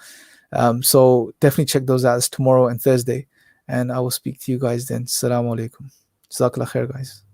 So definitely check those out. It's tomorrow and Thursday, and I will speak to you guys then. Assalamu alaikum. Jazakallah khair, guys.